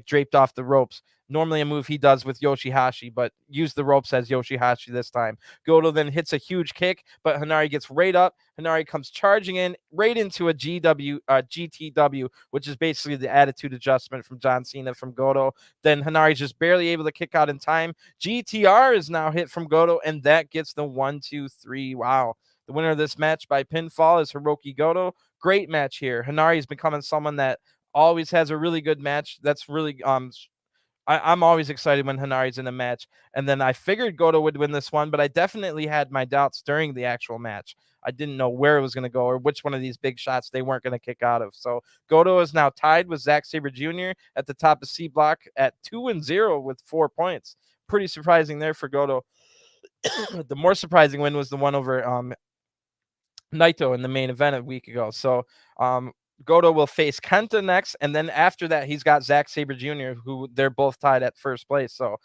draped off the ropes. Normally a move he does with YOSHI-HASHI, but use the ropes as YOSHI-HASHI this time. Gedo then hits a huge kick, but Hanari gets right up. Hanari comes charging in right into a GTW, which is basically the attitude adjustment from John Cena from Gedo. Then Hanari's just barely able to kick out in time. GTR is now hit from Gedo, and that gets the 1-2-3. Wow. The winner of this match by pinfall is Hiroki Gedo. Great match here. Hanari's becoming someone that always has a really good match. That's really I'm always excited when Hanari's in a match. And then I figured Gedo would win this one, but I definitely had my doubts during the actual match. I didn't know where it was going to go or which one of these big shots they weren't going to kick out of. So Gedo is now tied with Zack Sabre Jr. at the top of C block at 2-0 with 4 points. Pretty surprising there for Gedo. The more surprising win was the one over Naito in the main event a week ago. So Gedo will face KENTA next, and then after that, he's got Zack Sabre Jr., who they're both tied at first place. So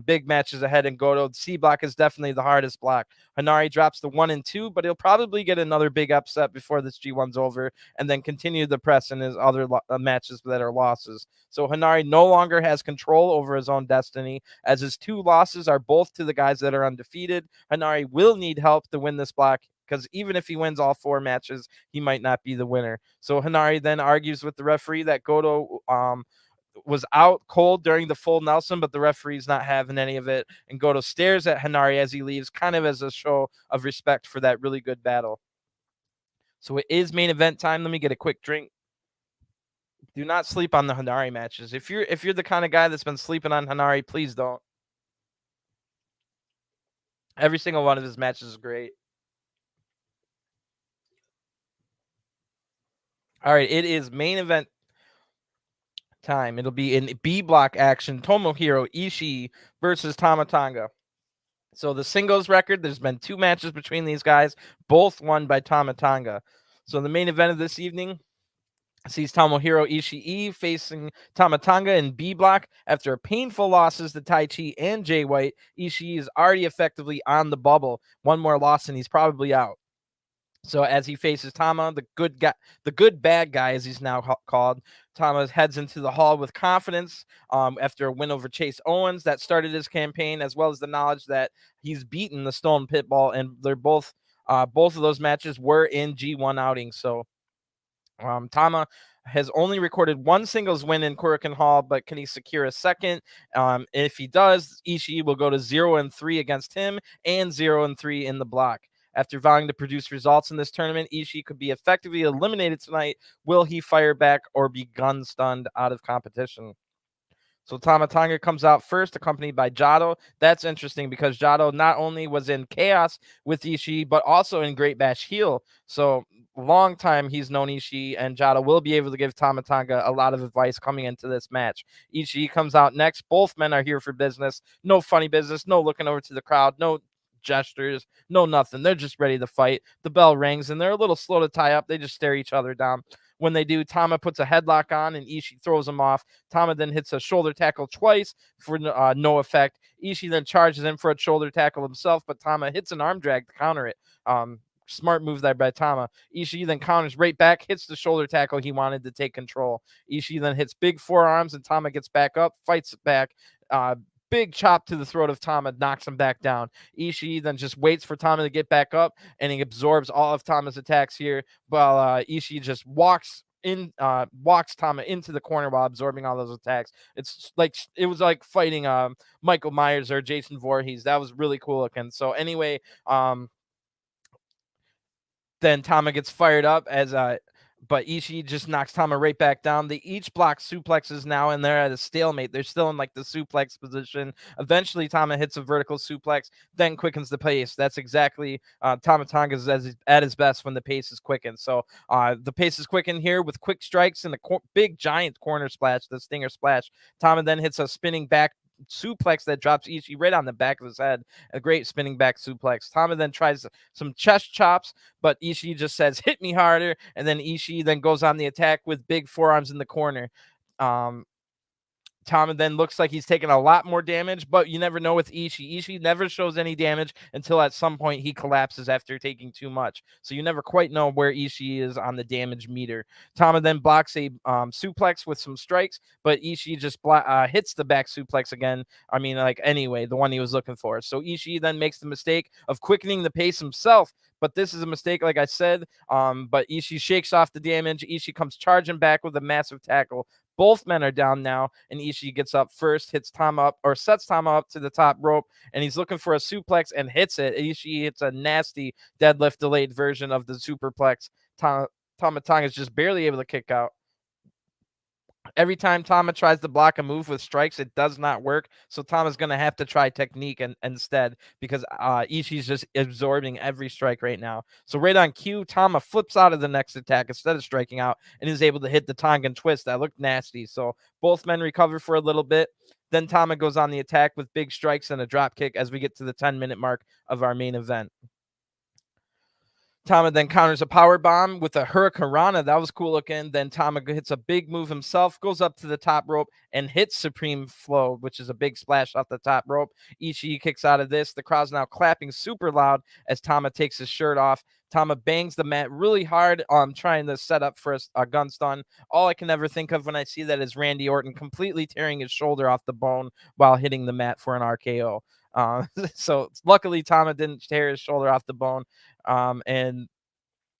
big matches ahead in Gedo. C block is definitely the hardest block. Hanari drops the 1 and 2, but he'll probably get another big upset before this G1's over, and then continue the press in his other matches that are losses. So Hanari no longer has control over his own destiny, as his 2 losses are both to the guys that are undefeated. Hanari will need help to win this block, because even if he wins all 4 matches, he might not be the winner. So Hanari then argues with the referee that Gedo was out cold during the full Nelson, but the referee's not having any of it. And Gedo stares at Hanari as he leaves, kind of as a show of respect for that really good battle. So it is main event time. Let me get a quick drink. Do not sleep on the Hanari matches. If you're the kind of guy that's been sleeping on Hanari, please don't. Every single one of his matches is great. All right, it is main event time. It'll be in B block action. Tomohiro Ishii versus Tama Tonga. So the singles record, there's been 2 matches between these guys, both won by Tama Tonga. So the main event of this evening sees Tomohiro Ishii facing Tama Tonga in B block after painful losses to Taichi and Jay White. Ishii is already effectively on the bubble. One more loss and he's probably out. So as he faces Tama, the good bad guy, as he's now called, Tama heads into the hall with confidence after a win over Chase Owens that started his campaign, as well as the knowledge that he's beaten the Stone Pitbull, and they're both of those matches were in G1 outings. So Tama has only recorded 1 singles win in Korakuen Hall, but can he secure a second? If he does, Ishii will go to 0-3 against him and 0-3 in the block. After vowing to produce results in this tournament, Ishii could be effectively eliminated tonight. Will he fire back or be gun stunned out of competition? So Tama Tonga comes out first, accompanied by Gedo. That's interesting because Gedo not only was in Chaos with Ishii, but also in Great Bash Heel. So long time he's known Ishii, and Gedo will be able to give Tama Tonga a lot of advice coming into this match. Ishii comes out next. Both men are here for business. No funny business. No looking over to the crowd. No gestures, no nothing. They're just ready to fight. The bell rings and they're a little slow to tie up. They just stare each other down. When they do, Tama puts a headlock on and Ishii throws him off. Tama then hits a shoulder tackle twice for no effect. Ishii then charges in for a shoulder tackle himself, but Tama hits an arm drag to counter it. Smart move there by Tama. Ishii then counters right back, hits the shoulder tackle he wanted to take control. Ishii then hits big forearms and Tama gets back up, fights back. Big chop to the throat of Tama, knocks him back down. Ishii then just waits for Tama to get back up, and he absorbs all of Tama's attacks here, while Ishii just walks Tama into the corner while absorbing all those attacks. It was like fighting Michael Myers or Jason Voorhees. That was really cool looking. So anyway, then Tama gets fired up but Ishii just knocks Tama right back down. They each block suplexes now, and they're at a stalemate. They're still in like the suplex position. Eventually, Tama hits a vertical suplex, then quickens the pace. That's exactly Tama Tonga's at his best when the pace is quickened. So the pace is quickened here with quick strikes and the big giant corner splash, the stinger splash. Tama then hits a spinning back suplex that drops Ishii right on the back of his head. A great spinning back suplex. Tama then tries some chest chops, but Ishii just says, "Hit me harder," and then Ishii then goes on the attack with big forearms in the corner. Tama then looks like he's taking a lot more damage, but you never know with Ishii. Ishii never shows any damage until at some point he collapses after taking too much. So you never quite know where Ishii is on the damage meter. Tama then blocks a suplex with some strikes, but Ishii just hits the back suplex again. I mean, like, anyway, the one he was looking for. So Ishii then makes the mistake of quickening the pace himself, but this is a mistake, like I said. But Ishii shakes off the damage. Ishii comes charging back with a massive tackle. Both men are down now, and Ishii gets up first, hits Tama up, or sets Tama up to the top rope, and he's looking for a suplex and hits it. Ishii hits a nasty deadlift delayed version of the superplex. Tama Tonga is just barely able to kick out. Every time Tama tries to block a move with strikes, it does not work. So Tama's going to have to try technique instead, because Ishii's just absorbing every strike right now. So right on cue, Tama flips out of the next attack instead of striking out and is able to hit the Tongan twist. That looked nasty. So both men recover for a little bit. Then Tama goes on the attack with big strikes and a drop kick as we get to the 10-minute mark of our main event. Tama then counters a power bomb with a hurricanrana. That was cool looking. Then Tama hits a big move himself, goes up to the top rope and hits Supreme Flow, which is a big splash off the top rope. Ishii kicks out of this. The crowd's now clapping super loud as Tama takes his shirt off. Tama bangs the mat really hard, trying to set up for a gun stun. All I can ever think of when I see that is Randy Orton completely tearing his shoulder off the bone while hitting the mat for an RKO. So luckily Tama didn't tear his shoulder off the bone. And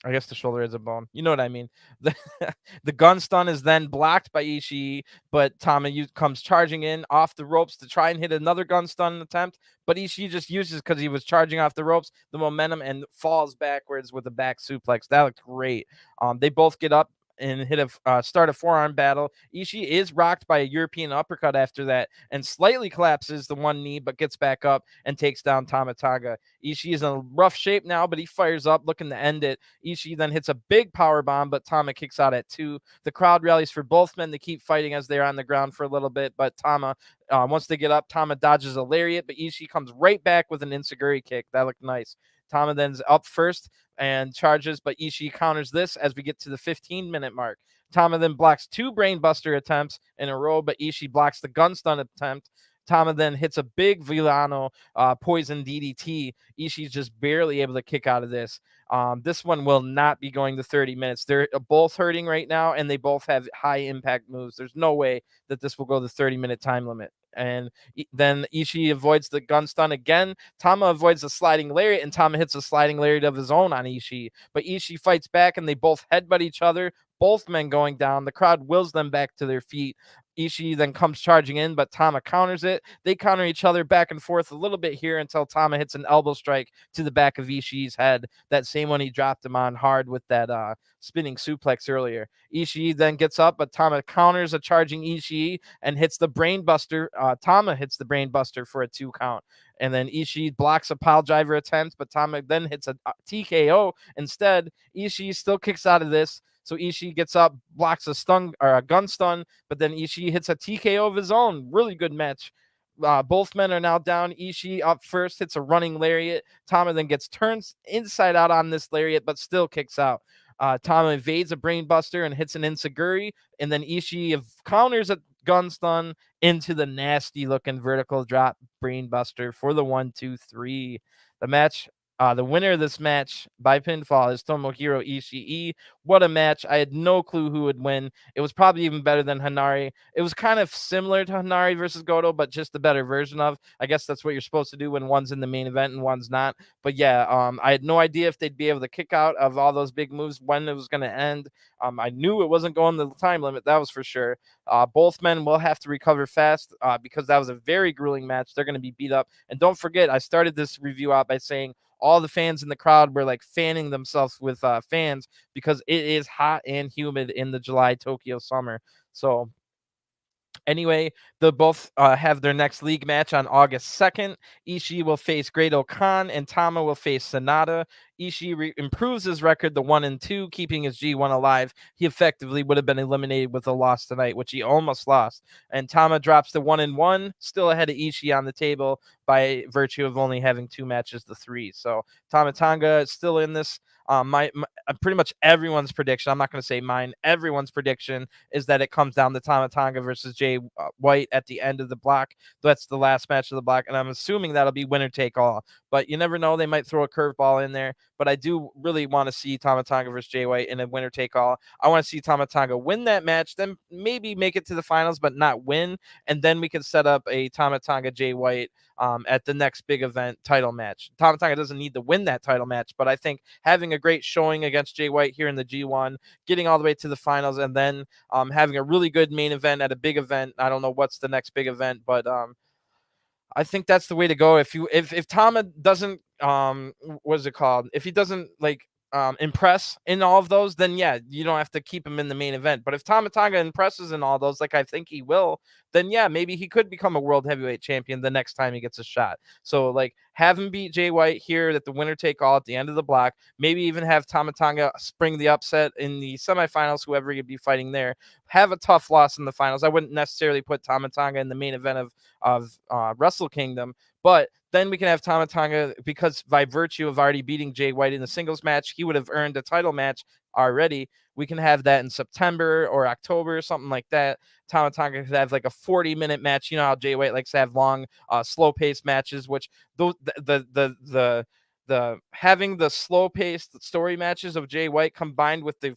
I guess the shoulder is a bone. You know what I mean? The gun stun is then blocked by Ishii, but Tama comes charging in off the ropes to try and hit another gun stun attempt. But Ishii just uses, because he was charging off the ropes, the momentum and falls backwards with a back suplex. That looked great. They both get up and start a forearm battle. Ishii is rocked by a European uppercut after that and slightly collapses the one knee, but gets back up and takes down Tama Tonga. Ishii is in rough shape now, but he fires up looking to end it. Ishii then hits a big power bomb, but Tama kicks out at 2. The crowd rallies for both men to keep fighting as they're on the ground for a little bit, but Tama, once they get up, Tama dodges a lariat, but Ishii comes right back with an enziguri kick. That looked nice. Tama then's up first and charges, but Ishii counters this as we get to the 15-minute mark. Tama then blocks 2 brainbuster attempts in a row, but Ishii blocks the gun stun attempt. Tama then hits a big Villano poison DDT. Ishii's just barely able to kick out of this. This one will not be going to 30 minutes. They're both hurting right now, and they both have high impact moves. There's no way that this will go the 30-minute time limit. And then Ishii avoids the gun stun again. Tama avoids the sliding lariat, and Tama hits a sliding lariat of his own on Ishii. But Ishii fights back, and they both headbutt each other. Both men going down. The crowd wills them back to their feet. Ishii then comes charging in, but Tama counters it. They counter each other back and forth a little bit here until Tama hits an elbow strike to the back of Ishii's head. That same one he dropped him on hard with that spinning suplex earlier. Ishii then gets up, but Tama counters a charging Ishii and hits the brainbuster. Tama hits the brainbuster for a 2 count. And then Ishii blocks a pile driver attempt, but Tama then hits a TKO instead. Ishii still kicks out of this. So Ishii gets up, blocks a stun or a gun stun, but then Ishii hits a TKO of his own. Really good match. Both men are now down. Ishii up first, hits a running lariat. Tama then gets turned inside out on this lariat, but still kicks out. Tama evades a brainbuster and hits an enziguri, and then Ishii counters a gun stun into the nasty looking vertical drop brainbuster for the 1-2-3. The match. The winner of this match by pinfall is Tomohiro Ishii. What a match. I had no clue who would win. It was probably even better than Hanari. It was kind of similar to Hanari versus Gedo, but just a better version of. I guess that's what you're supposed to do when one's in the main event and one's not. But yeah, I had no idea if they'd be able to kick out of all those big moves, when it was going to end. I knew it wasn't going to the time limit. That was for sure. Both men will have to recover fast because that was a very grueling match. They're going to be beat up. And don't forget, I started this review out by saying all the fans in the crowd were like fanning themselves with fans because it is hot and humid in the July Tokyo summer. So anyway, they'll both have their next league match on August 2nd. Ishii will face Great Khan, and Tama will face SANADA. Ishii improves his record to 1-2, keeping his G1 alive, he effectively would have been eliminated with a loss tonight, which he almost lost. And Tama drops to 1-1, still ahead of Ishii on the table by virtue of only having 2 matches to 3. So Tama Tonga is still in this. My pretty much everyone's prediction, I'm not going to say mine, everyone's prediction is that it comes down to Tama Tonga versus Jay White at the end of the block. That's the last match of the block, and I'm assuming that'll be winner take all. But you never know, they might throw a curveball in there. But I do really want to see Tama Tonga versus Jay White in a winner take all. I want to see Tama Tonga win that match, then maybe make it to the finals, but not win. And then we can set up a Tama Tonga Jay White at the next big event title match. Tama Tonga doesn't need to win that title match, but I think having a great showing against Jay White here in the G1, getting all the way to the finals, and then having a really good main event at a big event. I don't know what's the next big event, but I think that's the way to go. If Tama doesn't what is it called? If he doesn't impress in all of those, then yeah, you don't have to keep him in the main event. But if Tama Tonga impresses in all those, like I think he will, then yeah, maybe he could become a world heavyweight champion the next time he gets a shot. So like have him beat Jay White here at the winner take all at the end of the block. Maybe even have Tama Tonga spring the upset in the semifinals, whoever he'd be fighting there. Have a tough loss in the finals. I wouldn't necessarily put Tama Tonga in the main event of Wrestle Kingdom, but then we can have Tama Tonga, because by virtue of already beating Jay White in the singles match, he would have earned a title match already. We can have that in September or October, something like that. Tama Tonga could have like a 40-minute match. You know how Jay White likes to have long, slow-paced matches, which the having the slow-paced story matches of Jay White combined with the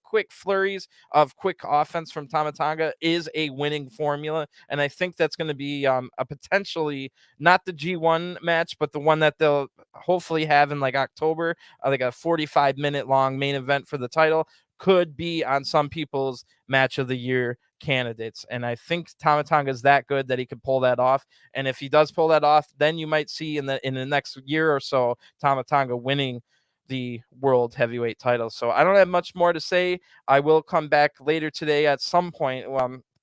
quick flurries of quick offense from Tama Tonga is a winning formula. And I think that's going to be a potentially not the G1 match, but the one that they'll hopefully have in like October, like a 45-minute long main event for the title, could be on some people's match of the year candidates. And I think Tama Tonga is that good that he could pull that off. And if he does pull that off, then you might see in the next year or so Tama Tonga winning the world heavyweight title. So I don't have much more to say. I will come back later today at some point.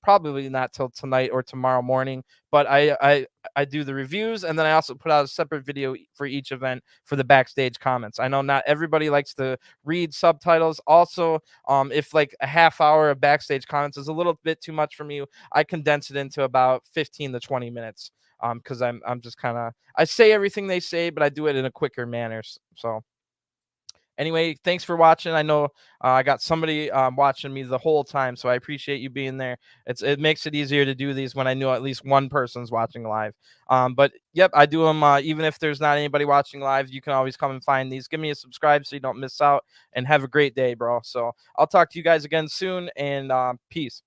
Probably not till tonight or tomorrow morning, but I do the reviews, and then I also put out a separate video for each event for the backstage comments. I know not everybody likes to read subtitles. Also, if like a half hour of backstage comments is a little bit too much from you, I condense it into about 15 to 20 minutes. Because I'm just kind of, I say everything they say, but I do it in a quicker manner. So anyway, thanks for watching. I know I got somebody watching me the whole time, so I appreciate you being there. It makes it easier to do these when I know at least one person's watching live. But yep, I do them even if there's not anybody watching live. You can always come and find these. Give me a subscribe so you don't miss out, and have a great day, bro. So I'll talk to you guys again soon, and peace.